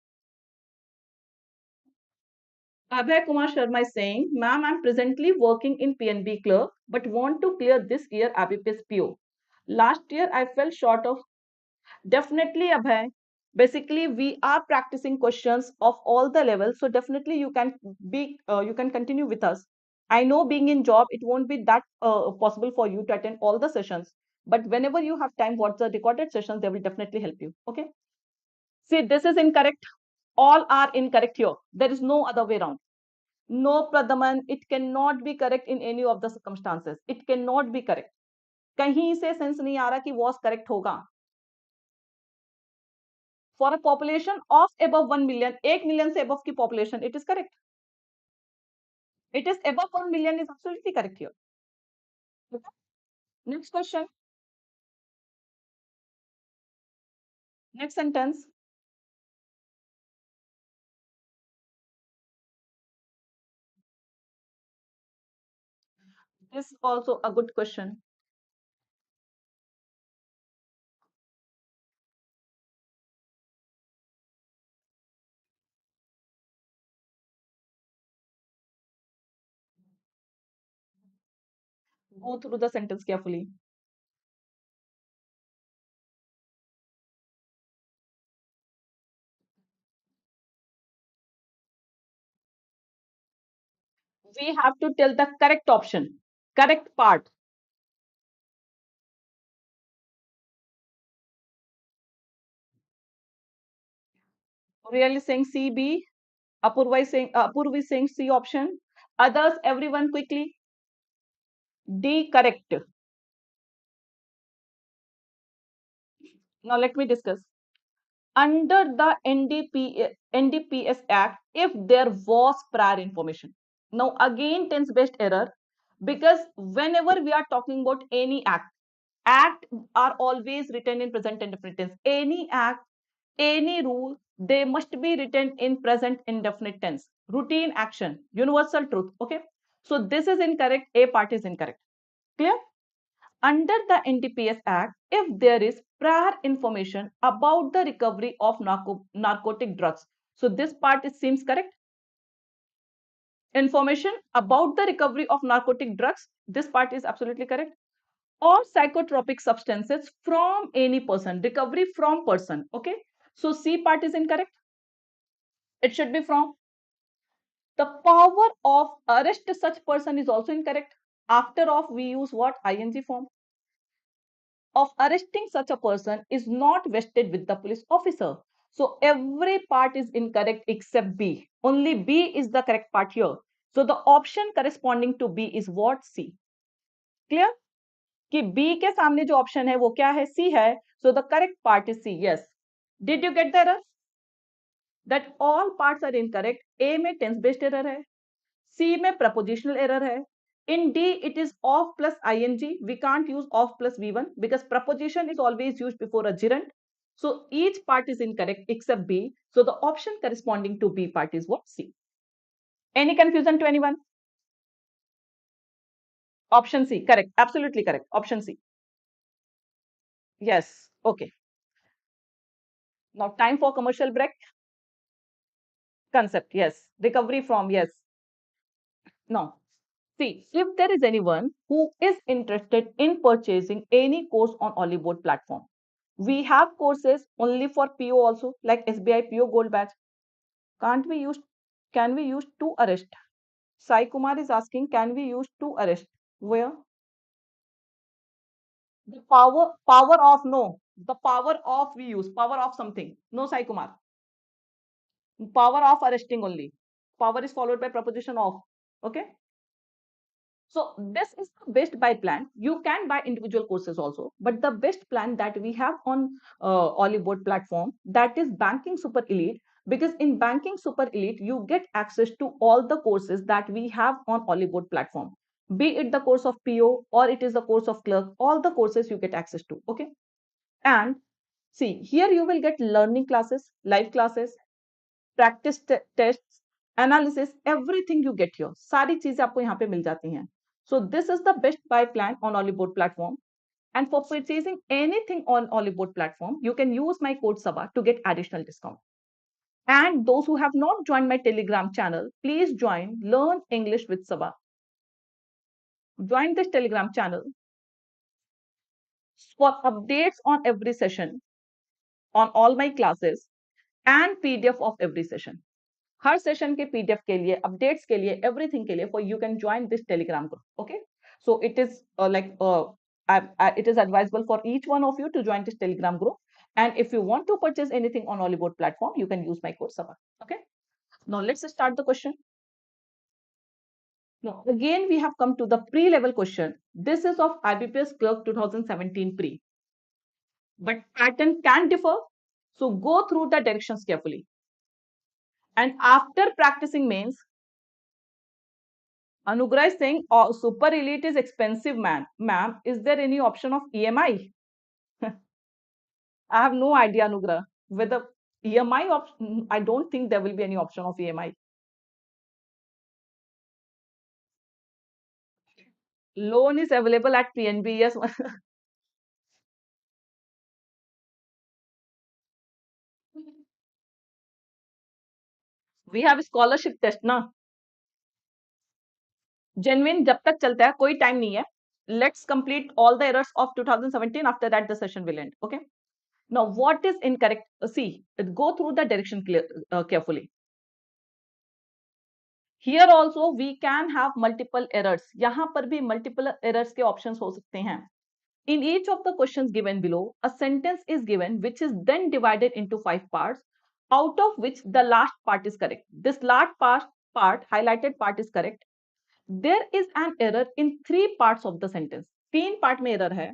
Abhay Kumar Sharma is saying, ma'am, I'm presently working in PNB clerk but want to clear this year IBPS PO. Last year I fell short of. Definitely, Abhay. Basically, we are practicing questions of all the levels, so definitely you can continue with us. I know being in job, it won't be that possible for you to attend all the sessions, but whenever you have time, watch the recorded sessions. They will definitely help you. Okay. See, this is incorrect. All are incorrect here. There is no other way around. No, Pradhaman, it cannot be correct in any of the circumstances. It cannot be correct. कहीं से sense नहीं आ रहा कि was correct होगा. For a population of above 1 million, 1 million से above की population, it is correct. It is above 1 million is absolutely correct here. Okay. Next question. Next sentence. This is also a good question. Go through the sentence carefully. We have to tell the correct option, correct part. Really saying C, B. Apurva is saying C option. Others, everyone quickly. D correct. Now let me discuss. Under the NDPS Act, if there was prior information. Now again tense based error, because whenever we are talking about any act are always written in present indefinite tense. Any act, any rule, they must be written in present indefinite tense. Routine action, universal truth. Okay. So this is incorrect. A part is incorrect. Clear? Under the NDPS Act, if there is prior information about the recovery of narcotic drugs, so this part seems correct. Information about the recovery of narcotic drugs, this part is absolutely correct. Or psychotropic substances from any person, recovery from person. Okay, so C part is incorrect. It should be from. The power of arrest such person is also incorrect. After of we use what? ING form. Of arresting such a person is not vested with the police officer. So every part is incorrect except B. Only B is the correct part here. So the option corresponding to B is what? C. Clear? कि B के सामने जो option है वो क्या है? C है. So the correct part is C. Yes. Did you get the error? That all parts are incorrect. A में tense based error है. C में prepositional error है. In D, it is of plus ing. We can't use of plus V1 because preposition is always used before a gerund. So each part is incorrect except B. So the option corresponding to B part is what? C. Any confusion to anyone? Option C, correct. Absolutely correct. Option C. Yes. Okay. Now time for commercial break. Concept. Yes. Recovery from. Yes. No. See, if there is anyone who is interested in purchasing any course on Oliveboard platform, we have courses only for PO also, like SBI PO Gold Badge. Can't we use? Can we use to arrest? Sai Kumar is asking, can we use to arrest? Where? The power of no. The power of we use power of something. No, Sai Kumar. Power of arresting only. Power is followed by preposition of. Okay. So this is the best buy plan. You can buy individual courses also, but the best plan that we have on Oliveboard platform, that is Banking Super Elite. Because in Banking Super Elite, you get access to all the courses that we have on Oliveboard platform. Be it the course of PO or it is the course of clerk, all the courses you get access to. Okay. And see, here you will get learning classes, live classes, practice test analysis everything you get here, सारी चीजें आपको यहाँ पे मिल जाती हैं. So this is the best buy plan on Oliveboard platform. And for purchasing anything on Oliveboard platform, you can use my code Saba to get additional discount. And those who have not joined my Telegram channel, please join Learn English with Saba. Join this Telegram channel for updates on every session, on all my classes, and PDF of every session. Her session के PDF के लिए, updates के लिए, everything के लिए, for you can join this Telegram group. Okay, so it is it is advisable for each one of you to join this telegram group. And if you want to purchase anything on Oliveboard platform, you can use my code Saba. Okay, now let's start the question. Now again we have come to the pre-level question. This is of IBPS Clerk 2017 pre, but pattern can differ, so go through the directions carefully. And after practicing means, Anugrah is saying, oh, super elite is expensive, man. Ma'am, is there any option of EMI? I have no idea, Anugrah. Whether EMI option, I don't think there will be any option of EMI. Loan is available at PNB. Yes. We have scholarship test ना. Genuine जब तक चलता है कोई time नहीं है. Let's complete all the errors of 2017. After that, the session will end. Okay. Now, what is incorrect? See, go through the direction carefully. Here also we can have multiple errors. यहाँ पर भी multiple errors के options हो सकते हैं. In each of the questions given below, a sentence is given which is then divided into 5 parts, out of which the last part is correct. This last part, highlighted part is correct. There is an error in 3 parts of the sentence. 3 part में error है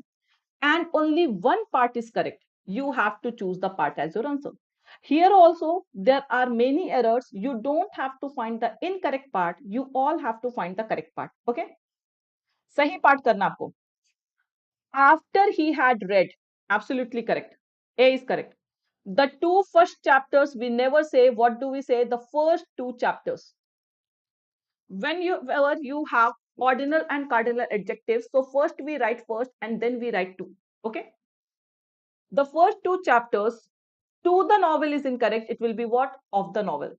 and only one part is correct. You have to choose the part as your answer. Here also, there are many errors. You don't have to find the incorrect part. You all have to find the correct part. Okay? सही part करना आपको. After he had read, absolutely correct. A is correct. The two first chapters, we never say, what do we say? The first two chapters. Whenever you have ordinal and cardinal adjectives, so first we write first and then we write two. Okay? The first two chapters to the novel is incorrect. It will be what? Of the novel.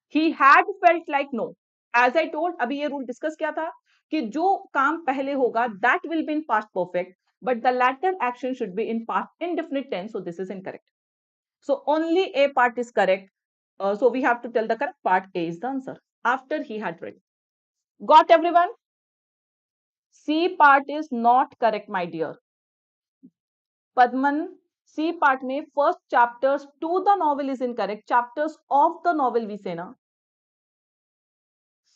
He had felt like no. As I told, अभी ये rule discuss किया था कि जो काम पहले होगा that will be in past perfect, but the latter action should be in past indefinite tense. So this is incorrect. So only A part is correct. So we have to tell the correct part. A is the answer. After he had read. Got everyone? C part is not correct, my dear. Padman, C part में first chapters to the novel is incorrect. Chapters of the novel we say na.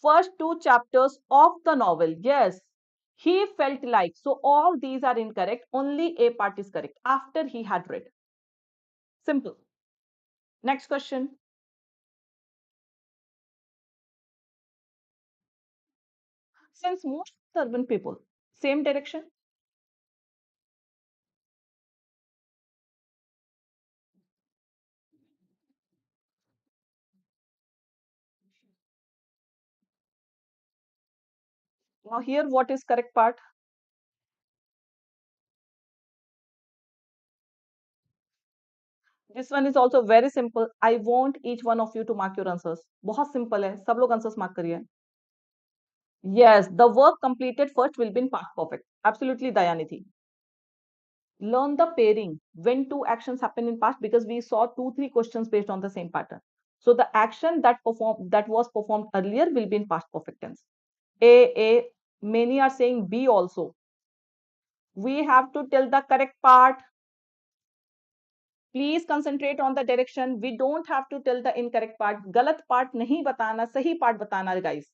First two chapters of the novel. Yes. He felt like. So all these are incorrect. Only A part is correct. After he had read. Simple. Next question. Since most urban people, same direction. Now here what is correct part? This one is also very simple. I want each one of you to mark your answers. बहुत simple है. सब लोग answers mark करिए. Yes, the work completed first will be in past perfect. Absolutely, Dayaniti. Learn the pairing when two actions happen in past because we saw 2-3 questions based on the same pattern. So the action that was performed earlier will be in past perfect tense. A. Many are saying B also. We have to tell the correct part. Please concentrate on the direction. We don't have to tell the incorrect part. गलत part नहीं बताना, सही part बताना, guys.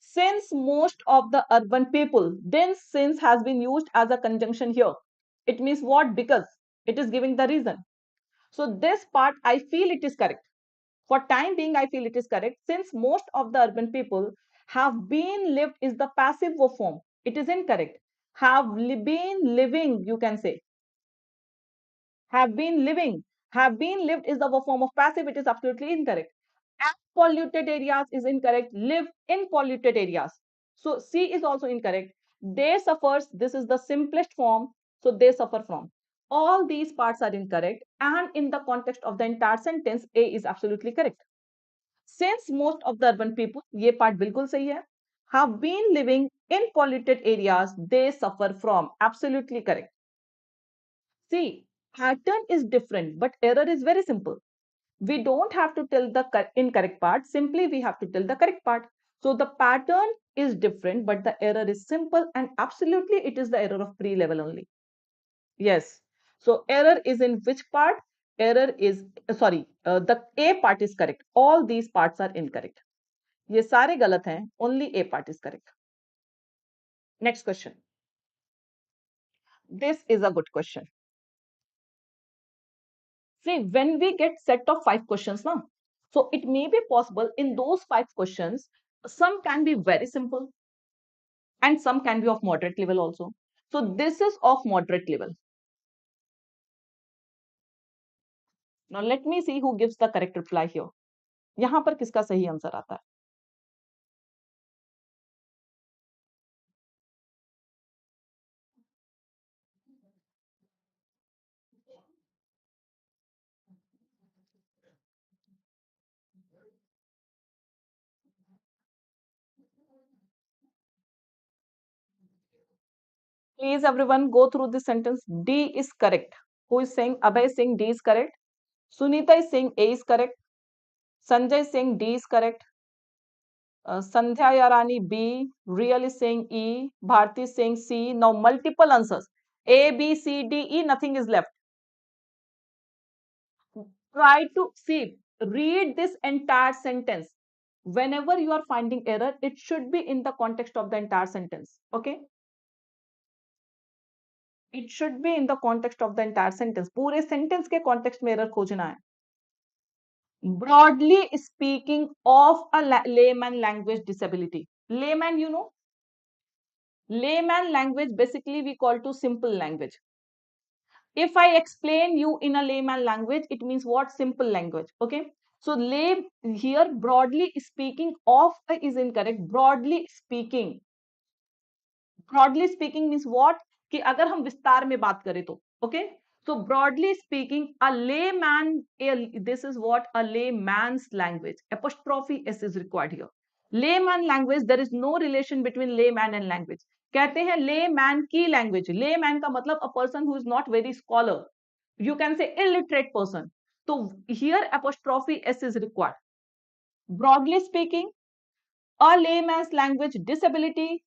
Since most of the urban people, then since has been used as a conjunction here. It means what? Because it is giving the reason. So this part, I feel it is correct. For time being, I feel it is correct. Since most of the urban people have been lived is the passive verb form. It is incorrect. Been living, you can say. Have been living. Have been lived is the verb form of passive. It is absolutely incorrect. And polluted areas is incorrect. Live in polluted areas. So C is also incorrect. They suffers. This is the simplest form. So they suffer from. All these parts are incorrect. And in the context of the entire sentence, A is absolutely correct. Since most of the urban people, ये part बिल्कुल सही है, have been living in polluted areas, they suffer from. Absolutely correct. See, pattern is different, but error is very simple. We don't have to tell the incorrect part, simply we have to tell the correct part. So the pattern is different, but the error is simple and absolutely it is the error of pre-level only. Yes. So error is in which part? Error is, the A part is correct. All these parts are incorrect. ये सारे गलत हैं. Only A part is correct. Next question. This is a good question. See, when we get set of 5 questions now, so it may be possible in those 5 questions, some can be very simple and some can be of moderate level also. So this is of moderate level. Now let me see who gives the correct reply here. यहाँ पर किसका सही answer आता है? Please everyone go through this sentence. D is correct. Who is saying? Abhay is saying D is correct. Sunita is saying A is correct. Sanjay is saying D is correct. Sandhya Yarani B. Real is saying E. Bharti is saying C. Now multiple answers. A, B, C, D, E. Nothing is left. Try to see. Read this entire sentence. Whenever you are finding error, it should be in the context of the entire sentence. Okay? It should be in the context of the entire sentence. पूरे sentence के context में error खोजना है. Broadly speaking of a layman language disability. Layman, you know, layman language basically we call to simple language. If I explain you in a layman language, it means what? Simple language. Okay. So lay here broadly speaking of is incorrect. Broadly speaking means what? कि अगर हम विस्तार में बात करें तो okay. So broadly speaking, a layman, this is what a layman's language. Apostrophe s is required here. Layman language, there is no relation between layman and language. कहते हैं layman की language. Layman का मतलब a person who is not very scholar. You can say illiterate person. So here apostrophe s is required. Broadly speaking, a layman's language disability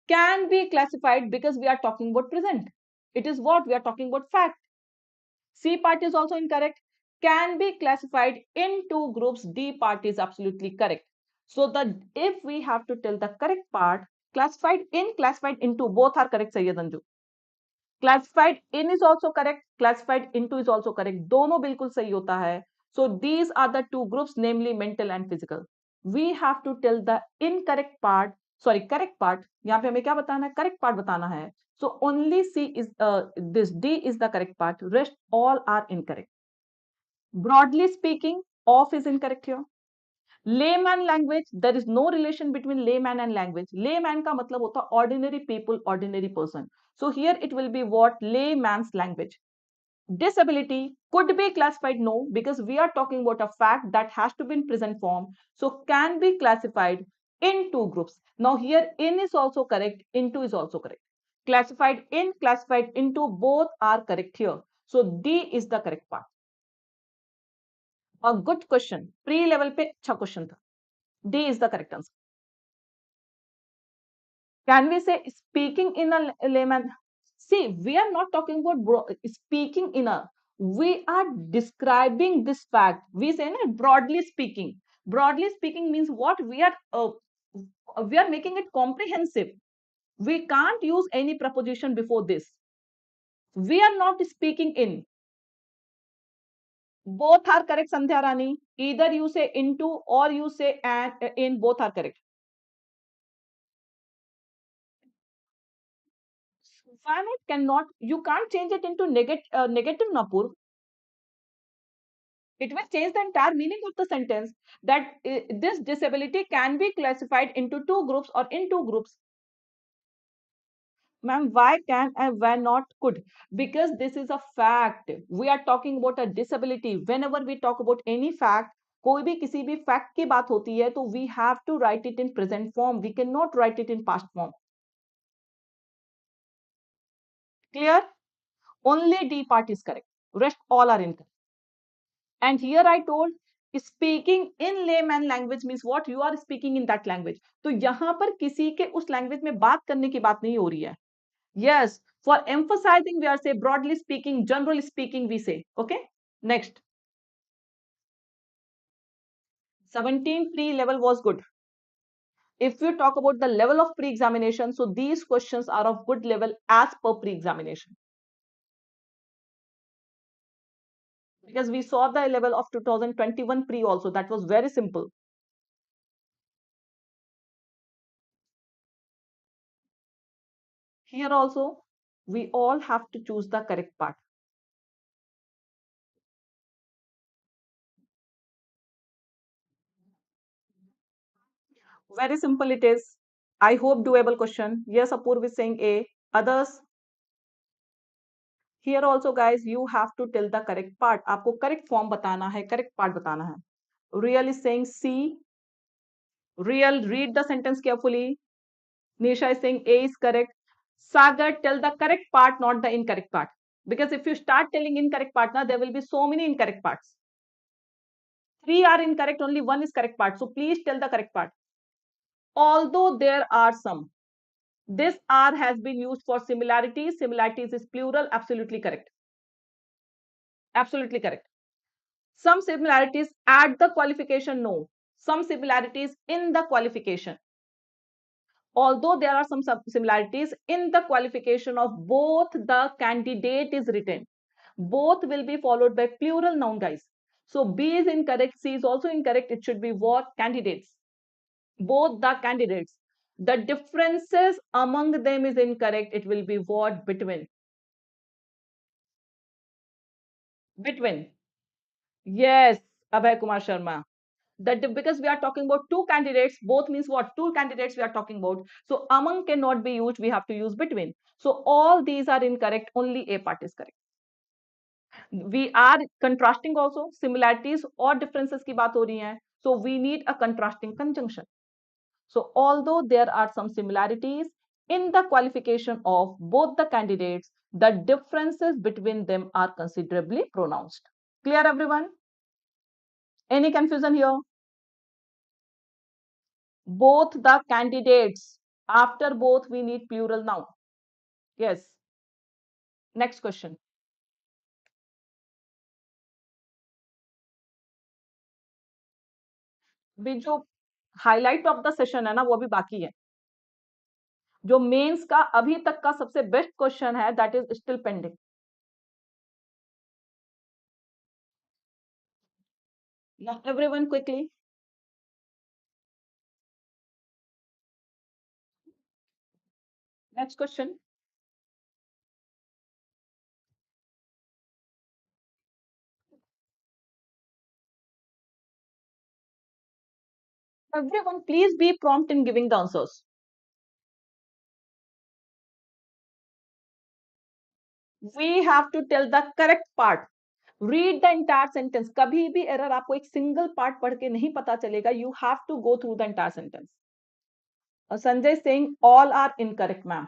can be classified because we are talking about present. It is what we are talking about fact. C part is also incorrect. Can be classified in two groups. D part is absolutely correct. So the if we have to tell the correct part, classified in, classified into, both are correct. Sayyid Anju. Classified in is also correct. Classified into is also correct. दोनों बिल्कुल सही होता है. So these are the two groups, namely mental and physical. We have to tell the incorrect part. Sorry, correct part. यहाँ पे हमें क्या बताना है? Correct part बताना है. So only C is this D is the correct part. Rest all are incorrect. Broadly speaking, off is incorrect here. Layman language, there is no relation between layman and language. Layman का मतलब होता है ordinary people, ordinary person. So here it will be what? Layman's language. Disability could be classified no, because we are talking about a fact that has to be in present form. So can be classified in two groups. Now here in is also correct, into is also correct. Classified in, classified into, both are correct here. So D is the correct part. A good question. Pre-level पे अच्छा question था. D is the correct answer. Can we say speaking in a layman? See, we are not talking about speaking in a. We are describing this fact. We say no, broadly speaking. Broadly speaking means what? We are making it comprehensive. We can't use any preposition before this. We are not speaking in. Both are correct, Sandhya Rani. Either you say into or you say and in. Both are correct. Why not? Cannot. You can't change it into negative, Napur. It will change the entire meaning of the sentence that this disability can be classified into two groups or in two groups. Ma'am, why can and why not could? Because this is a fact. We are talking about a disability. Whenever we talk about any fact, कोई भी किसी भी fact की बात होती है तो we have to write it in present form. We cannot write it in past form. Clear? Only D part is correct. Rest all are incorrect. And here I told speaking in layman language means what? You are speaking in that language. तो यहाँ पर किसी के उस language में बात करने की बात नहीं हो रही है. Yes, for emphasizing we are say broadly speaking, generally speaking we say. Okay. Next. 17 pre-level was good. If you talk about the level of pre-examination, so these questions are of good level as per pre-examination. Because we saw the level of 2021 pre also, that was very simple. Here also, we all have to choose the correct part. Very simple it is. I hope doable question. Yes, Apurv is saying A. Others? Here also guys, you have to tell the correct part. आपको correct form बताना है, correct part बताना है. Real is saying C. Real, read the sentence carefully. Nisha is saying A is correct. Sagar, tell the correct part, not the incorrect part. Because if you start telling incorrect part, now there will be so many incorrect parts. 3 are incorrect, only 1 is correct part. So please tell the correct part. Although there are some, this R has been used for similarities. Similarities is plural, absolutely correct. Absolutely correct. Some similarities at the qualification, no. Some similarities in the qualification. Although there are some similarities in the qualification of both the candidate is written. Both will be followed by plural noun, guys. So B is incorrect, C is also incorrect. It should be what? Candidates. Both the candidates. The differences among them is incorrect. It will be what? Between. Between. Yes, Abhay Kumar Sharma. That because we are talking about two candidates, both means what? Two candidates we are talking about. So among cannot be used. We have to use between. So all these are incorrect. Only A part is correct. We are contrasting also. Similarities or differences की बात हो रही है. So we need a contrasting conjunction. So although there are some similarities in the qualification of both the candidates, the differences between them are considerably pronounced. Clear, everyone? Any confusion here? Both the candidates. After both, we need plural noun. Yes. Next question. अभी जो highlight of the session है ना, वो अभी बाकी है. जो mains का अभी तक का सबसे बेस्ट क्वेश्चन है, that is still pending. Now everyone quickly. Next question. Everyone, please be prompt in giving the answers. We have to tell the correct part. Read the entire sentence. कभी भी error आपको एक single part पढ़ के नहीं पता चलेगा. You have to go through the entire sentence. Sanjay saying all are incorrect, ma'am.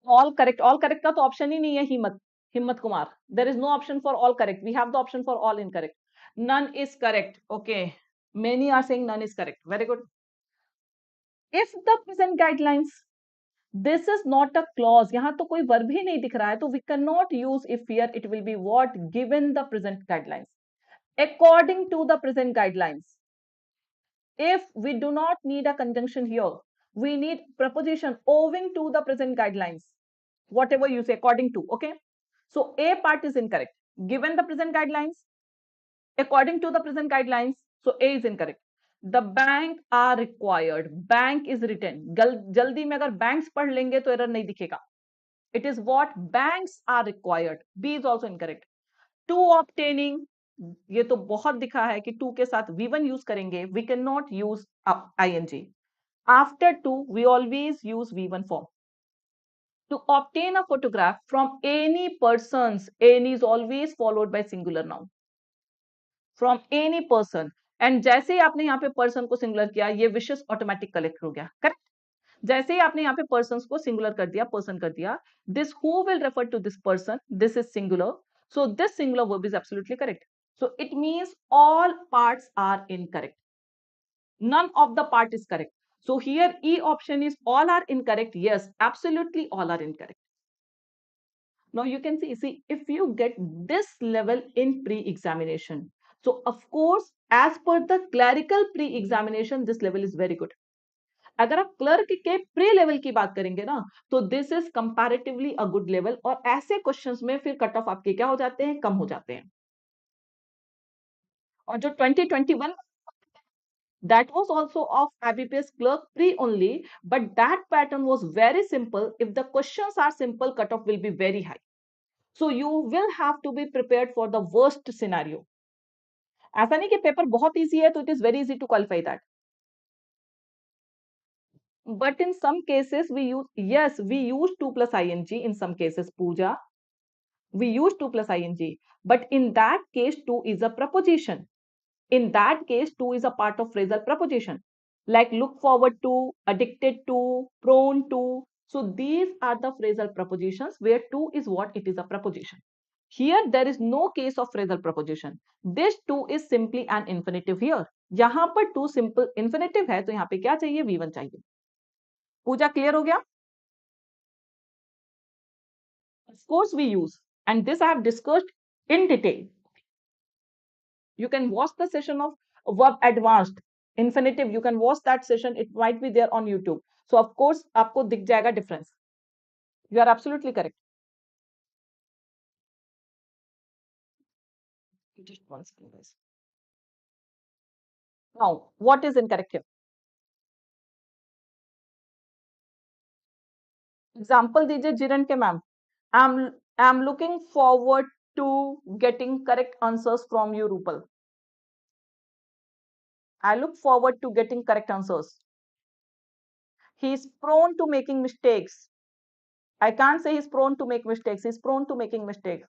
All correct. All correct का तो option ही नहीं है. हिम्मत Kumar. There is no option for all correct. We have the option for all incorrect. None is correct. Okay. Many are saying none is correct. Very good. If the present guidelines, this is not a clause. यहाँ तो कोई verb ही नहीं दिख रहा है, तो we cannot use if here. It will be what? Given the present guidelines. According to the present guidelines. If we do not need a conjunction here, we need preposition owing to the present guidelines. Whatever you say, according to. Okay. So A part is incorrect. Given the present guidelines, according to the present guidelines, so A is incorrect. The bank are required. Bank is written. जल्दी में अगर banks पढ़ लेंगे तो error नहीं दिखेगा. It is what? Banks are required. B is also incorrect. To obtaining, ये तो बहुत दिखा है कि to के साथ V1 use करेंगे. We cannot use ing. After to, we always use V1 form. To obtain a photograph from any persons, any is always followed by singular noun. From any person. And जैसे ही आपने यहाँ पे person को singular किया, ये wishes automatic collect हो गया. Correct? जैसे ही आपने यहाँ पे persons को singular कर दिया, person कर दिया, this who will refer to this person, this is singular. So this singular verb is absolutely correct. So it means all parts are incorrect. None of the part is correct. So here E option is all are incorrect. Yes, absolutely all are incorrect. Now you can see if you get this level in pre-examination. So of course, as per the clerical pre-examination, this level is very good. अगर आप clerk के pre level की बात करेंगे ना, तो this is comparatively a good level. और ऐसे क्वेश्चंस में फिर कट ऑफ आपके क्या हो जाते हैं? कम हो जाते हैं. और जो 2021 that was also of IBPS Clerk pre only, but that pattern was very simple. If the questions are simple, cutoff will be very high. So you will have to be prepared for the worst scenario. ऐसा नहीं कि paper बहुत easy है तो it is very easy to qualify that. But in some cases we use, yes, we use 2 plus ing in some cases, Pooja. We use 2 plus ing. But in that case, 2 is a preposition. In that case, 2 is a part of phrasal preposition. like look forward to, addicted to, prone to. So these are the phrasal prepositions where to is what it is a preposition. Here there is no case of phrasal preposition. This to is simply an infinitive here. यहाँ पर to simple infinitive है तो यहाँ पे क्या चाहिए V1 चाहिए. पूजा clear हो गया? Of course we use, and this I have discussed in detail. You can watch the session of verb advanced infinitive. You can watch that session. It might be there on YouTube. So of course आपको दिख जाएगा difference. You are absolutely correct. Just one second, guys. Now, what is incorrect here? Example दीजिए जिरन के ma'am. I'm I'm looking forward to getting correct answers from you, Rupal. I look forward to getting correct answers. He is prone to making mistakes. I can't say he's prone to make mistakes. He's prone to making mistakes.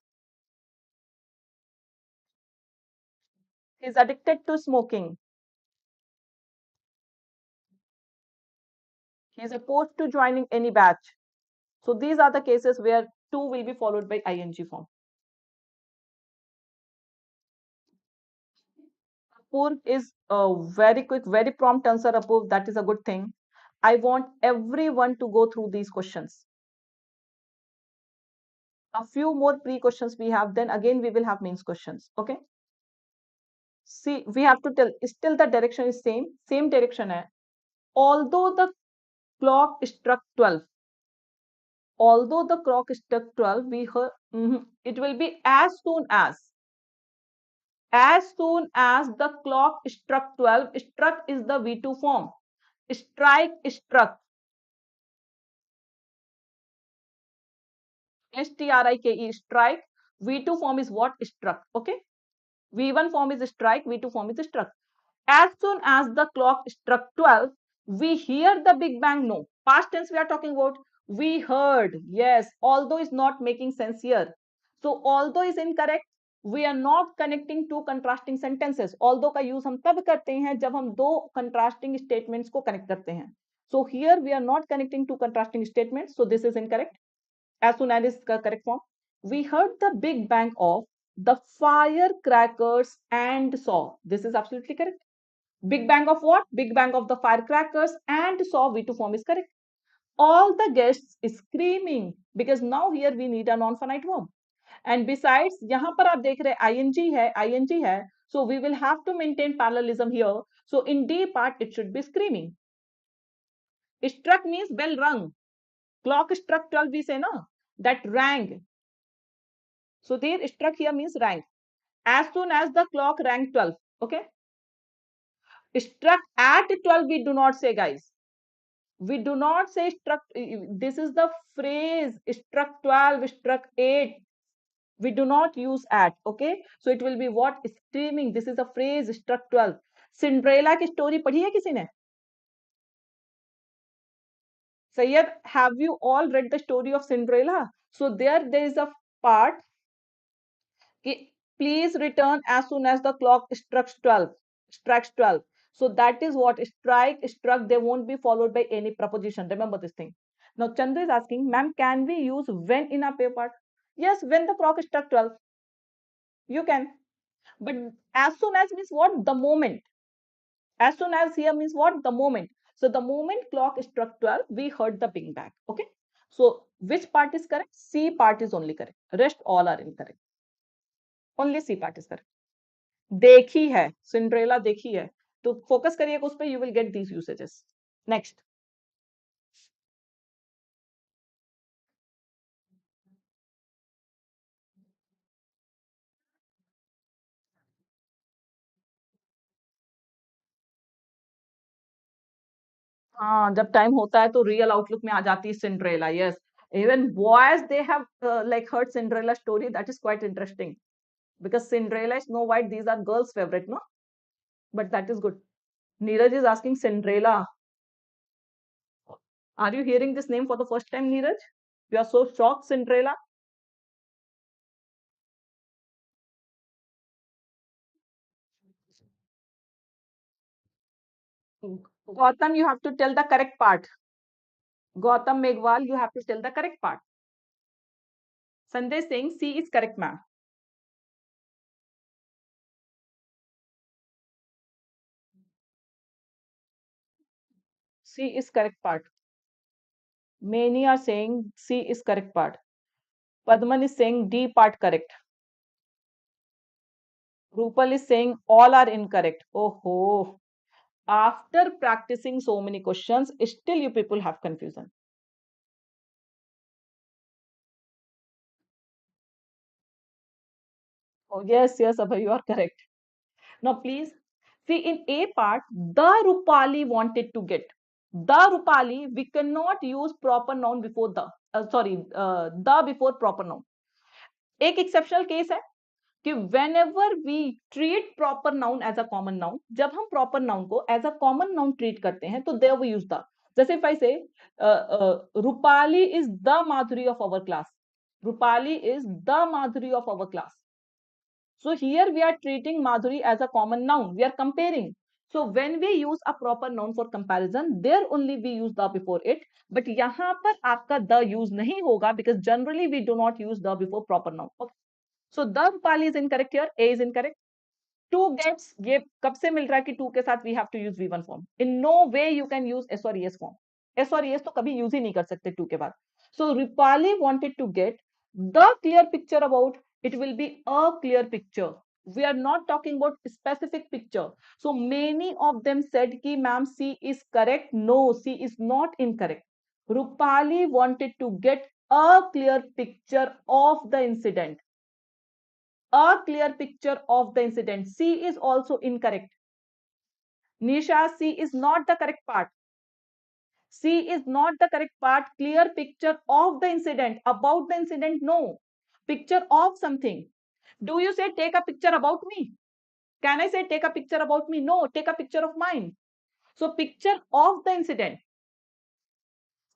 He's addicted to smoking. He's opposed to joining any batch. So these are the cases where to will be followed by ing form. Apurv is a very quick, very prompt answer, Apurv. That is a good thing. I want everyone to go through these questions. A few more pre-questions we have, then again we will have mains questions. Okay. See, we have to tell, still the direction is same direction hai. Although the clock struck 12, although the clock struck 12, we heard, it will be as soon as the clock struck 12. Struck is the V2 form. Strike, struck. STRIKE, strike. V2 form is what? Struck. Okay. V1 form is strike. V2 form is struck. As soon as the clock struck 12, we hear the Big Bang. No. Past tense we are talking about. We heard. Yes. Although is not making sense here. So although is incorrect. We are not connecting two contrasting sentences. Although का use हम तब करते हैं जब हम दो contrasting statements को connect करते हैं. So here we are not connecting two contrasting statements. So this is incorrect. As soon as is correct form. We heard the big bang of the firecrackers and saw. This is absolutely correct. Big bang of what? Big bang of the firecrackers and saw. V2 form is correct. All the guests screaming because now here we need a non-finite verb. And besides, यहाँ पर आप देख रहे ing है, so we will have to maintain parallelism here. So in D part, it should be screaming. Struck means bell rung. Clock struck 12, we say, no? That rang. So there struck here means rang. As soon as the clock rang 12, okay? Struck at 12, we do not say, guys. We do not say struck. This is the phrase struck 12, struck 8. We do not use at, okay? So it will be what? Screaming. This is a phrase struck 12. Cinderella की story पढ़ी है किसी ने? Sayyid, have you all read the story of Cinderella? So there is a part please return as soon as the clock strikes 12. Strikes 12. So that is what strike, struck, they won't be followed by any preposition. Remember this thing. Now Chandra is asking, ma'am, can we use when in a pair part? Yes, when the clock struck 12. You can. But as soon as means what? The moment. As soon as here means what? The moment. So the moment clock struck 12, we heard the big bang. Okay. So which part is correct? C part is only correct. Rest all are incorrect. Only C part is correct. देखी है Cinderella देखी है तो focus करिएगा उस पर you will get these usages next हाँ जब टाइम होता है तो रियल आउटलुक में आ जाती है Cinderella yes even boys they have like heard Cinderella story that is quite interesting because Cinderella is Snow White these are girls favorite no but that is good Neeraj is asking Cinderella are you hearing this name for the first time Neeraj you are so shocked Cinderella Gautam, you have to tell the correct part. Gautam Megwal, you have to tell the correct part. Sanjay Singh, C is correct, ma'am. C is correct part. Many are saying C is correct part. Padman is saying D part correct. Rupal is saying all are incorrect. Oh ho. After practicing so many questions, still you people have confusion. Oh yes, yes, Abhay, you are correct. Now please see in A part, the Rupali wanted to get. The Rupali, we cannot use proper noun before the. The before proper noun. एक exceptional case है कि whenever we treat proper noun as a common noun, जब हम proper noun को as a common noun treat करते हैं तो there we use the. जैसे if I say Rupali is the Madhuri of our class. Rupali is the Madhuri of our class. So here we are treating Madhuri as a common noun. We are comparing. So when we use a proper noun for comparison, there only we use the before it. But यहाँ पर आपका the use नहीं होगा because generally we do not use the before proper noun. Okay. So the Rupali is incorrect here. A is incorrect. To gets ये कब से मिल रहा है कि टू के साथ we have to use V1 form in no way you can use S और S form S और एस तो कभी यूज ही नहीं कर सकते टू के बाद so Ripali wanted to get the clear picture about it will be a clear picture we are not talking about specific picture so many of them said ki ma'am C is correct no C is not incorrect Rupali wanted to get a clear picture of the incident a clear picture of the incident. C is also incorrect. Nisha, C is not the correct part. C is not the correct part. Clear picture of the incident. About the incident, no. Picture of something. Do you say take a picture about me? Can I say take a picture about me? No, take a picture of mine. So picture of the incident.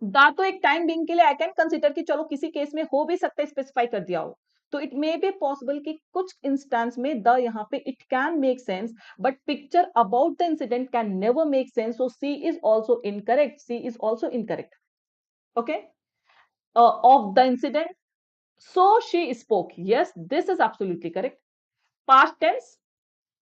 दा तो एक time being के लिए I can consider कि चलो किसी case में हो भी सकता है स्पेसिफाई कर दिया हो तो इट मे बी पॉसिबल कि कुछ इंस्टेंस में द यहाँ पे it can make sense but picture about the incident can never make sense so C is also incorrect C is also incorrect okay of the incident so she spoke yes this is absolutely correct past tense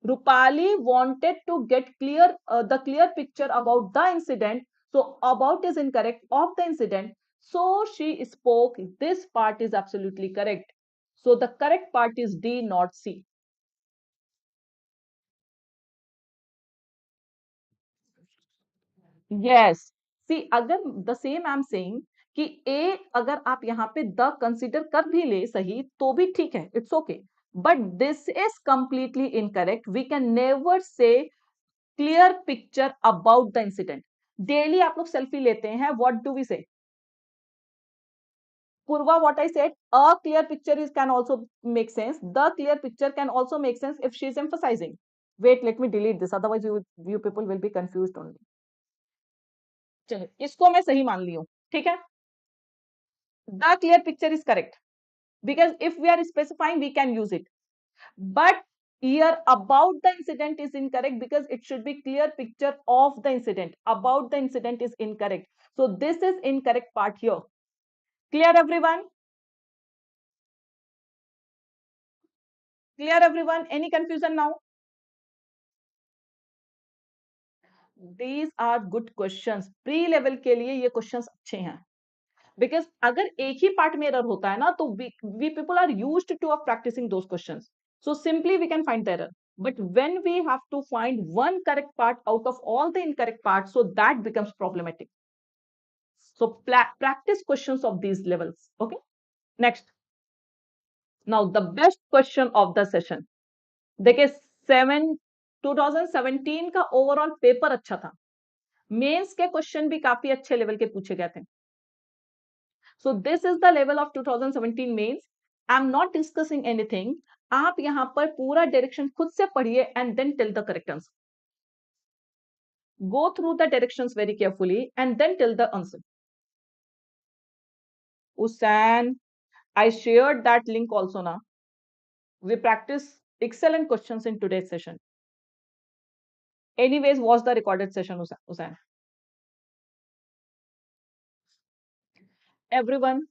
Rupali wanted to get the clear picture about the incident. So about is incorrect of the incident. So she spoke. This part is absolutely correct. So the correct part is D, not C. Yes. See, अगर the same I'm saying कि A अगर आप यहाँ पे the consider कर भी ले सही तो भी ठीक है. It's okay. But this is completely incorrect. We can never say clear picture about the incident daily आप लोग सेल्फी लेते हैं what do we say Purva what I said a clear picture is can also make sense the clear picture can also make sense if she is emphasising wait let me delete this otherwise you people will be confused only चलिए इसको मैं सही मान ली हूं ठीक है the clear picture is correct because if we are specifying we can use it but here about the incident is incorrect because it should be clear picture of the incident about the incident is incorrect so this is incorrect part here clear everyone clear everyone any confusion now these are good questions pre level के लिए ये questions अच्छे हैं because अगर एक ही part में error होता है ना तो we people are used to of practicing those questions so simply we can find the error but when we have to find one correct part out of all the incorrect parts so that becomes problematic so practice questions of these levels okay next now the best question of the session देखिए 2017 का overall paper अच्छा था mains के question भी काफी अच्छे level के पूछे गए थे so this is the level of 2017 mains I am not discussing anything आप यहां पर पूरा डायरेक्शन खुद से पढ़िए and then tell the correct answer go through the directions very carefully and then tell the answer Usan I shared that link also now we practice excellent questions in today's session Anyways, watch the recorded session, Usain. Everyone,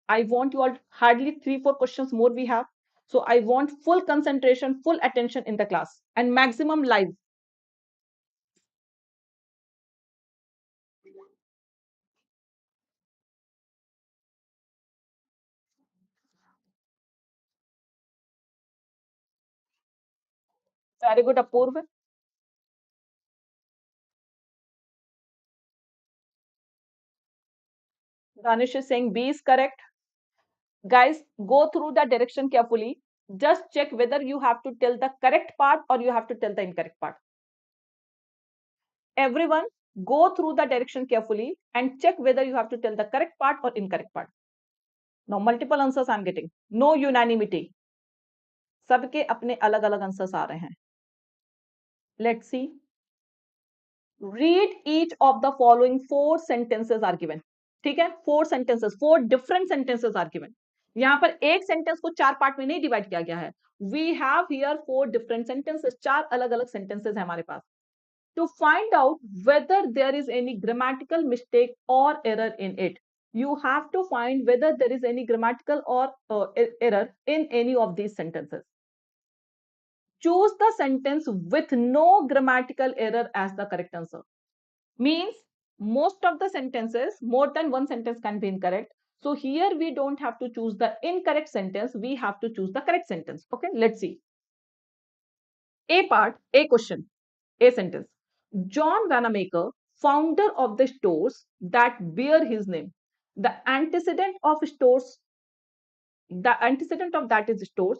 I want you all, hardly 3-4 questions more we have. So I want full concentration, full attention in the class, and maximum live. Very good, Apurva. Danish is saying B is correct. Guys, go through the direction carefully. Just check whether you have to tell the correct part or you have to tell the incorrect part. Everyone, go through the direction carefully and check whether you have to tell the correct part or incorrect part. Now, multiple answers I'm getting. No unanimity. सबके अपने अलग अलग answers आ रहे हैं. Let's see. Read each of the following 4 sentences are given. ठीक है, 4 sentences, 4 different sentences are given. यहाँ पर एक सेंटेंस को 4 पार्ट में नहीं डिवाइड किया गया है. We have here 4 different sentences. 4 अलग अलग sentences है हमारे पास. To find out whether there is any grammatical mistake or error in it, you have to find whether there is any grammatical or error in any of these sentences. Choose the sentence with no grammatical error as the correct answer. Means most of the sentences, more than one sentence can be incorrect. So here we don't have to choose the incorrect sentence, we have to choose the correct sentence. Okay, let's see. A part, A question, A sentence. John Wanamaker, founder of the stores that bear his name. The antecedent of stores, the antecedent of that is stores.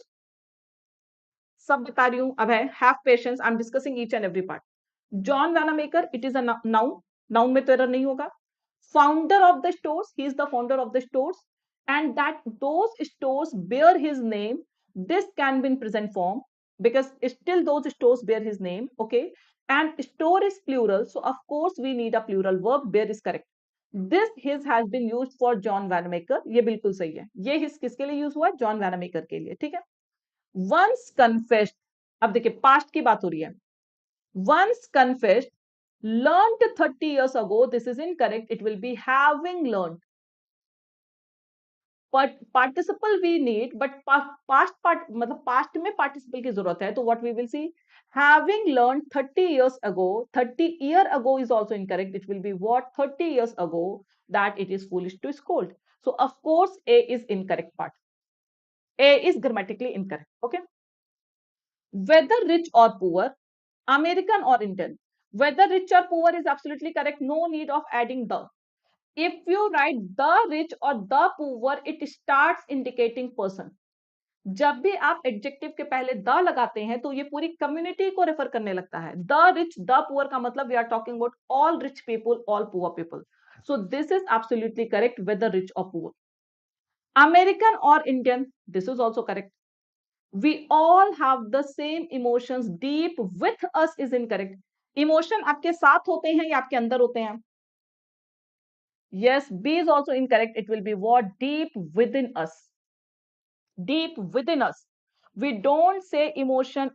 सब बता रही हूं. अब है have patience, I am discussing each and every part. John Wanamaker, it is a noun. Noun में तो error नहीं होगा. Founder of the stores, he is the founder of the stores, and that those stores bear his name. This can be in present form because still those stores bear his name. Okay, and store is plural, so of course we need a plural verb. Bear is correct. This his has been used for John Wanamaker. ये बिल्कुल सही है. ये his किसके लिए use हुआ? John वैनामेकर के लिए. ठीक है. Once confessed, अब देखिए पास्ट की बात हो रही है. Once confessed, learned 30 years ago. This is incorrect. It will be having learned. But participle we need, but past part मतलब past में participle की जरूरत है. तो what we will see, having learned 30 years ago. 30 year ago is also incorrect. It will be what? 30 years ago that it is foolish to scold. So of course A is incorrect part. A is grammatically incorrect. Okay. Whether rich or poor, American or Indian, whether rich or poor is absolutely correct. No need of adding the. If you write the rich or the poor, it starts indicating person. जब भी आप adjective के पहले the लगाते हैं तो ये पूरी कम्युनिटी को रेफर करने लगता है. द रिच द पुअर का मतलब we are talking about all rich people, all poor people. So this is absolutely correct. Whether rich और पुअर. अमेरिकन और Indian, this is also correct. We all have the same emotions. Deep with us is incorrect. Emotion आपके साथ होते हैं या आपके अंदर होते हैं? Yes, B is also incorrect. It will be what? Deep within us. Deep within us. We don't say emotion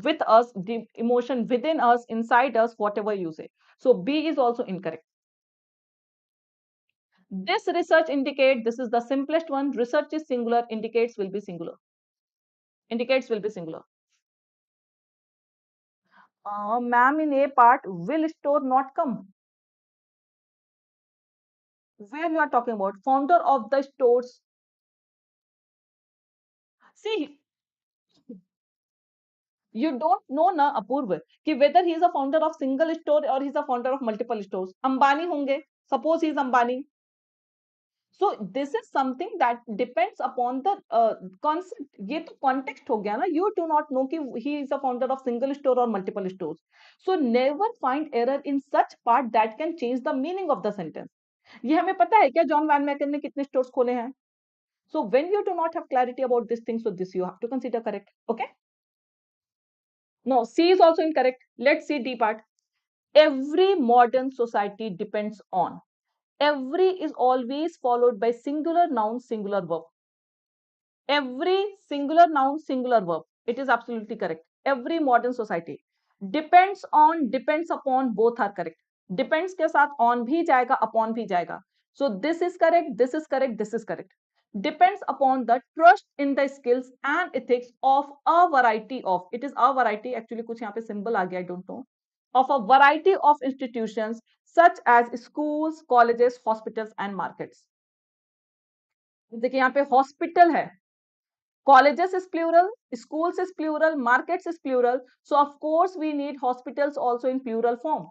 with us, deep emotion within us, inside us, whatever you say. So B is also incorrect. This research indicate, this is the simplest one. Research is singular, indicates will be singular. Indicates will be singular. Ma'am, in A part, will store not come? Where you are talking about? Founder of the stores. See, you don't know na Apurva कि whether he is a founder of single store or he is a founder of multiple stores. Ambani होंगे. Suppose he is Ambani. So this is something that depends upon the concept. ये तो context हो गया ना. You do not know कि he is a founder of single store or multiple stores. So never find error in such part that can change the meaning of the sentence. ये हमें पता है क्या जॉन वैन मैकन ने कितने stores खोले हैं? So when you do not have clarity about this thing, so this you have to consider correct. Okay. No, C is also incorrect. Let's see D part. Every modern society depends on. Every is always followed by singular noun, singular verb. Every singular noun, singular verb. It is absolutely correct. Every modern society. Depends upon both are correct. Depends के साथ on भी जाएगा, upon भी जाएगा. So this is correct, this is correct, this is correct. Depends upon the trust in the skills and ethics of a variety of, it is a variety, actually कुछ यहाँ पे symbol आ गया, I don't know, of a variety of institutions such as schools, colleges, hospitals and markets. देखिए यहाँ पे hospital है, colleges is plural, schools is plural, markets is plural, so of course we need hospitals also in plural form.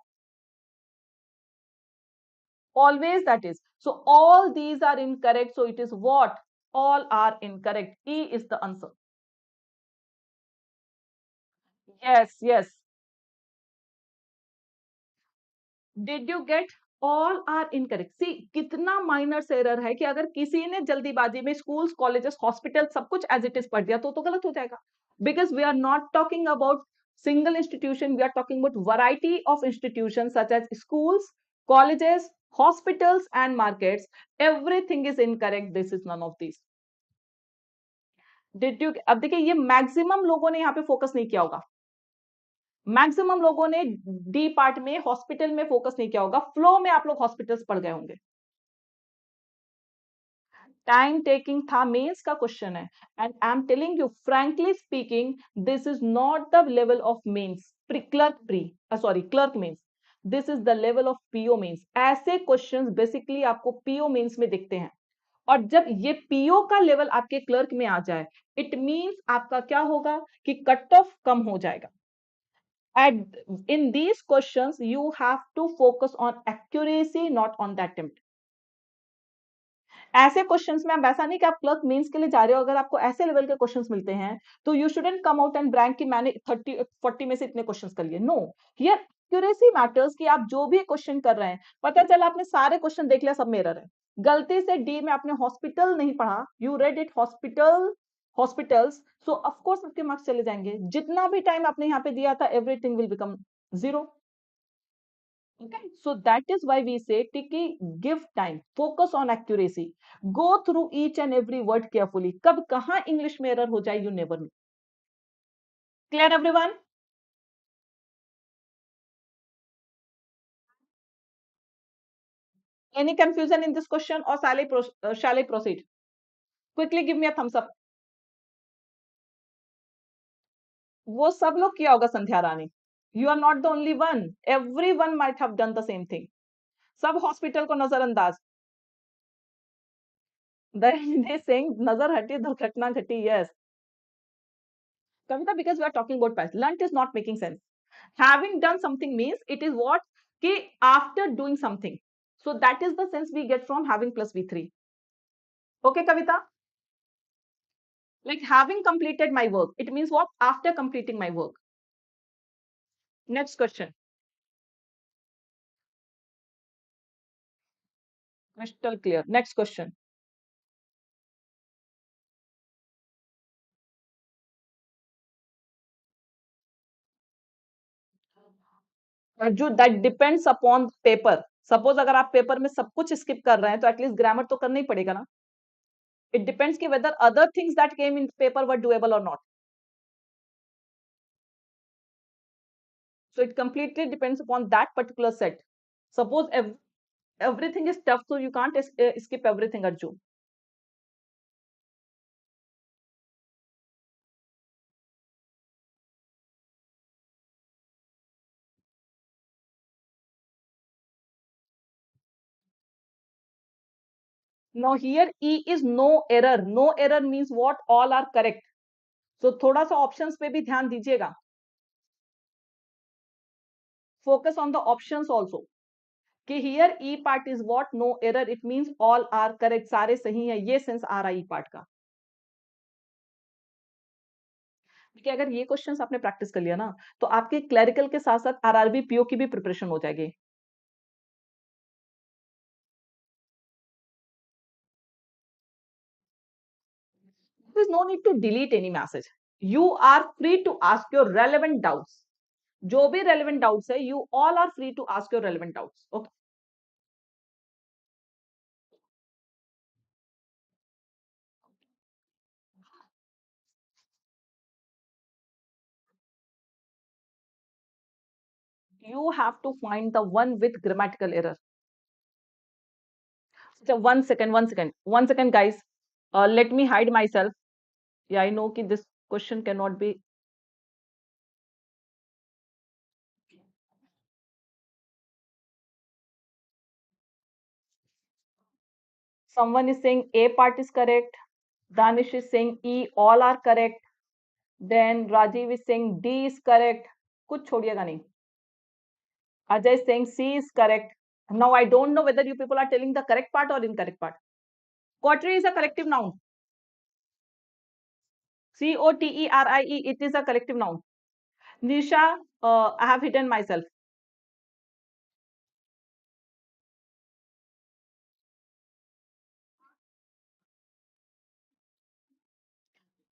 Always that is. So all these are incorrect. So it is what? All are incorrect. E is the answer. Yes, yes. Did you get? All are incorrect. See, कितना minor error है कि अगर किसी ने जल्दीबाजी में schools, colleges, hospital सब कुछ एज इट इज पढ़ दिया तो गलत हो जाएगा. Because we are not talking about single institution, we are talking about variety of institutions such as schools, colleges, hospitals and markets. Everything is incorrect. This is none of these. Did you? अब देखिए ये maximum लोगों ने यहाँ पे focus नहीं किया होगा. मैक्सिमम लोगों ने डी पार्ट में हॉस्पिटल में फोकस नहीं किया होगा. फ्लो में आप लोग हॉस्पिटल्स पढ़ गए होंगे. टाइम टेकिंग था, मेंस का क्वेश्चन है. And I am telling you frankly speaking, this is not the level of mains pre clerk, sorry clerk mains. This is the level of PO mains. ऐसे questions basically आपको PO mains में दिखते हैं. और जब ये PO का level आपके क्लर्क में आ जाए, इट मींस आपका क्या होगा कि कट ऑफ कम हो जाएगा. And in these questions, you have to focus on accuracy, not on the attempt. ऐसे क्वेश्चंस में आप ऐसा नहीं कि आप क्लर्क मेंस के लिए जा रहे हो, अगर आपको ऐसे लेवल के क्वेश्चंस मिलते हैं तो you shouldn't come out and brag कि मैंने 30-40 में से इतने क्वेश्चंस कर लिए. नो, हियर एक्यूरेसी मैटर्स कि आप जो भी क्वेश्चन कर रहे हैं, पता चला आपने सारे क्वेश्चन देख लिया, सब में एरर है. गलती से डी में आपने हॉस्पिटल नहीं पढ़ा, you read it hospital, hospitals, so of course आपके मार्क्स चले जाएंगे. जितना भी टाइम आपने यहाँ पे दिया था, everything will become zero. Okay, so that is why we say Tiki, give time, focus on accuracy, go through each and every word carefully. कब कहाँ English में error हो जाए, you never know. Clear everyone? Any confusion in this question or shall I proceed? Quickly give me a thumbs up. वो सब लोग किया होगा संध्या रानी. You are not the only one. Everyone might have done the same thing. सब hospital को नजरअंदाज. They saying नजर हटी दुर्घटना घटी. Yes. Kavita, because we are talking about past, learnt is not making sense. Having done something means it is what ki after doing something. So that is the sense we get from having plus V3. Okay, Kavita? Like having completed my work. It means what? After completing my work. Next question. Crystal clear. Next question. Arju, that depends upon paper. Suppose अगर आप paper में सब कुछ skip कर रहे हैं तो at least grammar तो करना ही पड़ेगा ना. It depends कि whether other things that came in paper were doable or not. So it completely depends upon that particular set. Suppose everything is tough, so you can't skip everything, Arju. Now here E is no error. No error means what? All are correct. So थोड़ा सा options पे भी ध्यान दीजिएगा. Focus on the options also. कि here E part is what? No error. It means all are correct. सारे सही है. ये sense आ रहा है E part का. कि अगर ये क्वेश्चंस आपने प्रैक्टिस कर लिया ना, तो आपके क्लरिकल के साथ साथ आरआरबी पीओ की भी प्रिपरेशन हो जाएगी. There is no need to delete any message. You are free to ask your relevant doubts. जो भी relevant doubts है, you all are free to ask your relevant doubts. Okay. You have to find the one with grammatical error. So 1 second, 1 second, 1 second, guys. Let me hide myself. Yeah, I know कि this question cannot be. Someone is saying A part is correct. Danish is saying E, all are correct. Then Rajiv is saying D is correct. कुछ छोड़िएगा नहीं. Ajay is saying C is correct. Now I don't know whether you people are telling the correct part or incorrect part. Quaternary is a collective noun. Quatrie, it is a collective noun. Nisha, I have hidden myself.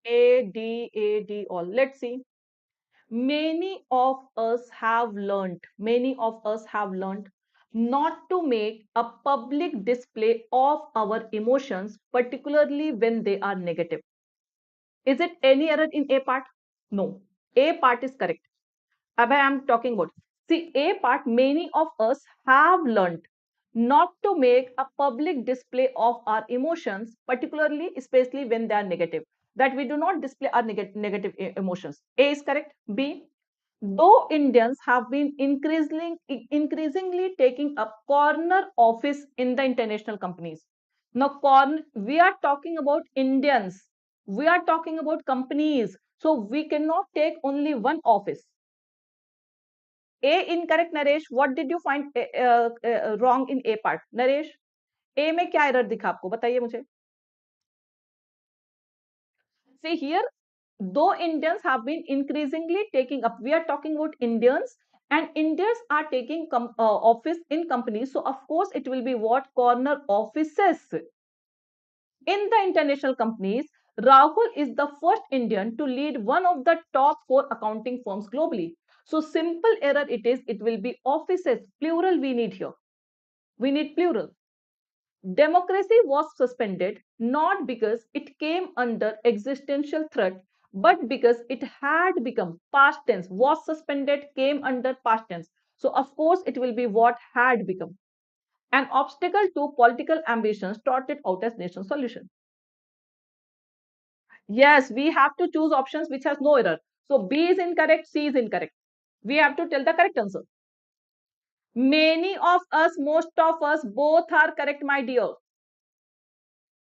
A, D, all. Let's see. Many of us have learned not to make a public display of our emotions, particularly when they are negative. Is it any error in A part? No. A part is correct. Abhay, I'm talking about. See, A part, many of us have learned not to make a public display of our emotions, particularly, especially when they are negative. That we do not display our negative emotions. A is correct. B, though Indians have been increasingly taking a corner office in the international companies. Now, we are talking about Indians. We are talking about companies. So we cannot take only one office. A incorrect, Naresh. What did you find wrong in A part? Naresh, A में क्या error दिखा आपको? बताइए मुझे. See here, though Indians have been increasingly taking up, we are talking about Indians, and Indians are taking office in companies. So of course it will be what? Corner offices. In the international companies, Rahul is the first Indian to lead one of the top 4 accounting firms globally. So simple error it is, it will be offices, plural we need here. We need plural. Democracy was suspended not because it came under existential threat, but because it had become past tense. Was suspended, came under past tense. So, of course, it will be what had become. An obstacle to political ambitions trotted out as nation solution. Yes, we have to choose options which has no error. So, B is incorrect, C is incorrect. We have to tell the correct answer. Many of us, most of us, both are correct, my dear.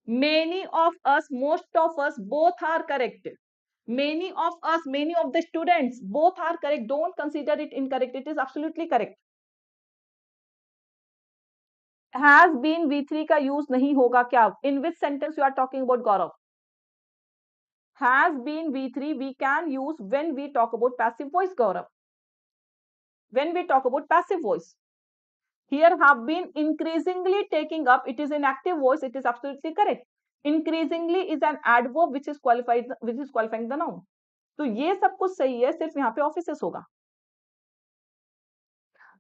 Many of us, most of us, both are correct. Many of us, many of the students, both are correct. Don't consider it incorrect. It is absolutely correct. Has been V3 का use नहीं होगा क्या? In which sentence you are talking about, Gaurav? Has been V3 we can use when we talk about passive voice, Gaurav. When we talk about passive voice. Here have been increasingly taking up, it is in active voice, it is absolutely correct. Increasingly is an adverb which is qualifying the noun. तो ये सब कुछ सही है, सिर्फ यहाँ पे offices होगा.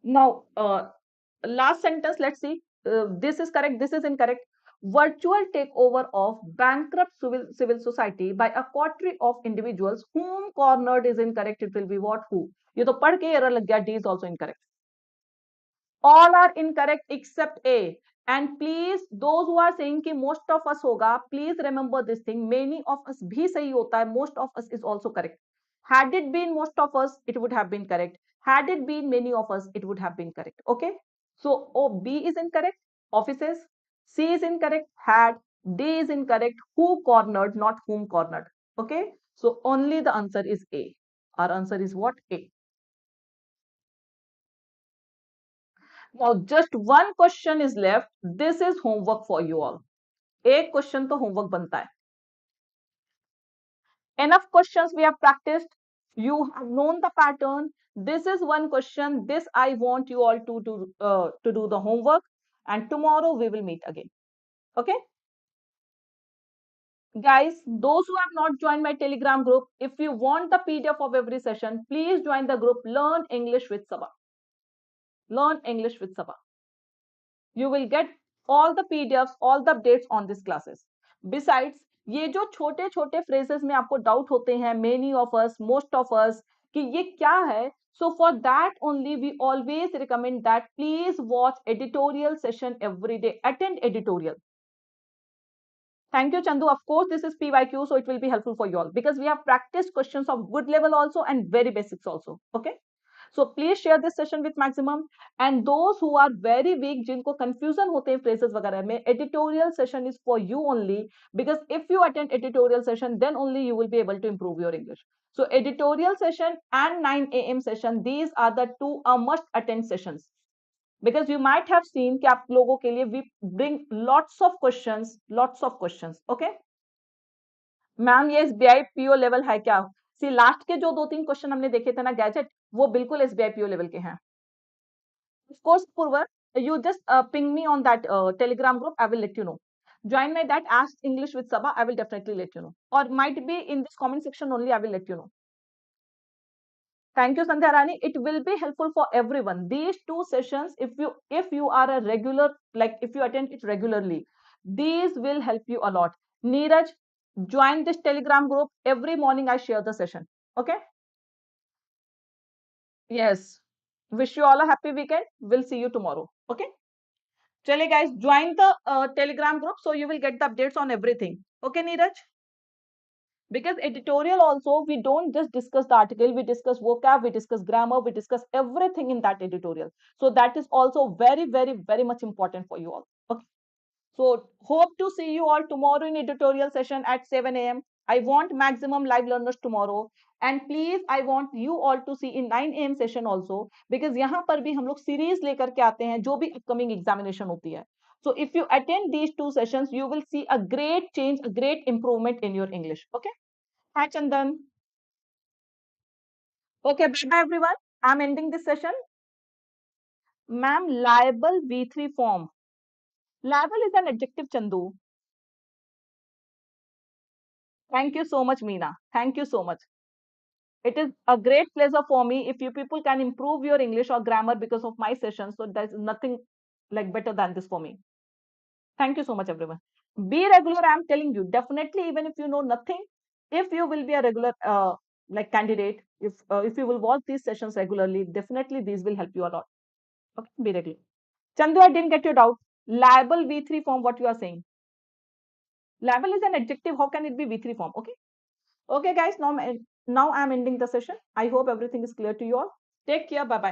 Now, last sentence, let's see. This is correct, this is incorrect. Virtual takeover of bankrupt civil society by a coterie of individuals whom cornered is incorrect. It will be what? Who? ये तो पढ़ के error लग गया. D is also incorrect. All are incorrect except A. And please, those who are saying कि most of us होगा, please remember this thing. Many of us भी सही होता है. Most of us is also correct. Had it been most of us, it would have been correct. Had it been many of us, it would have been correct. Okay. So B is incorrect. Offices. C is incorrect. Had. D is incorrect. Who cornered, not whom cornered. Okay. So only the answer is A. Our answer is what? A. Now just one question is left. This is homework for you all. एक question तो homework बनता है. Enough questions we have practiced. You have known the pattern. This is one question. This I want you all to do the homework. And tomorrow we will meet again. Okay. Guys, those who have not joined my Telegram group, if you want the PDF of every session, please join the group Learn English with Saba. Learn English with Saba. You will get all the PDFs, all the updates on these classes. Besides, ये जो छोटे छोटे phrases में आपको doubt होते हैं, many of us, most of us, कि ये क्या है. So for that only we always recommend that please watch editorial session every day. Attend editorial. Thank you, Chandu. Of course, this is PYQ, so it will be helpful for you all because we have practiced questions of good level also and very basics also. Okay. So please share this session with maximum. And those who are very weak, जिनको confusion होते हैं phrases वगैरह में, editorial session is for you only because if you attend editorial session, then only you will be able to improve your English. So editorial session and 9 a.m. session, these are the two must attend sessions. Because you might have seen कि आप लोगों के लिए we bring lots of questions. Okay. Ma'am ये SBI PO level है क्या? सी last के जो 2-3 क्वेश्चन हमने देखे थे ना गैजेट, वो बिल्कुल एसबीआई पीओ लेवल के हैं. Of course, Purva, you just ping me on that Telegram group. I will let you know. Join my that Ask English with Saba. I will definitely let you know. Or might be in this comment section only. I will let you know. Thank you, Sandhya Rani. It will be helpful for everyone. These two sessions, if you are a regular, like if you attend it regularly, these will help you a lot. Neeraj, join this Telegram group. Every morning I share the session. Okay? Yes. Wish you all a happy weekend. We'll see you tomorrow. Okay? Chale guys, join the Telegram group so you will get the updates on everything. Okay, Neeraj? Because editorial also, we don't just discuss the article, we discuss vocab, we discuss grammar, we discuss everything in that editorial. So that is also very, very, very much important for you all. Okay. So hope to see you all tomorrow in editorial session at 7 a.m. I want maximum live learners tomorrow. And please, I want you all to see in 9 a.m. session also because यहाँ पर भी हम लोग series लेकर के आते हैं जो भी upcoming examination होती है. So if you attend these two sessions, you will see a great change, a great improvement in your English. Okay. Hi, Chandan. Okay, bye-bye everyone. I'm ending this session. Ma'am, liable V3 form. Liable is an adjective, Chandu. Thank you so much, Meena. Thank you so much. It is a great pleasure for me if you people can improve your English or grammar because of my session. So there's nothing like better than this for me. Thank you so much, everyone. Be regular. I'm telling you, definitely, even if you know nothing, if you will be a regular like candidate, if you will watch these sessions regularly, definitely these will help you a lot. Okay, be regular. Chandu, I didn't get your doubt. Liable V3 form, what you are saying? Liable is an adjective. How can it be V3 form? Okay. Okay, guys. Now I'm ending the session. I hope everything is clear to you all. Take care. Bye bye.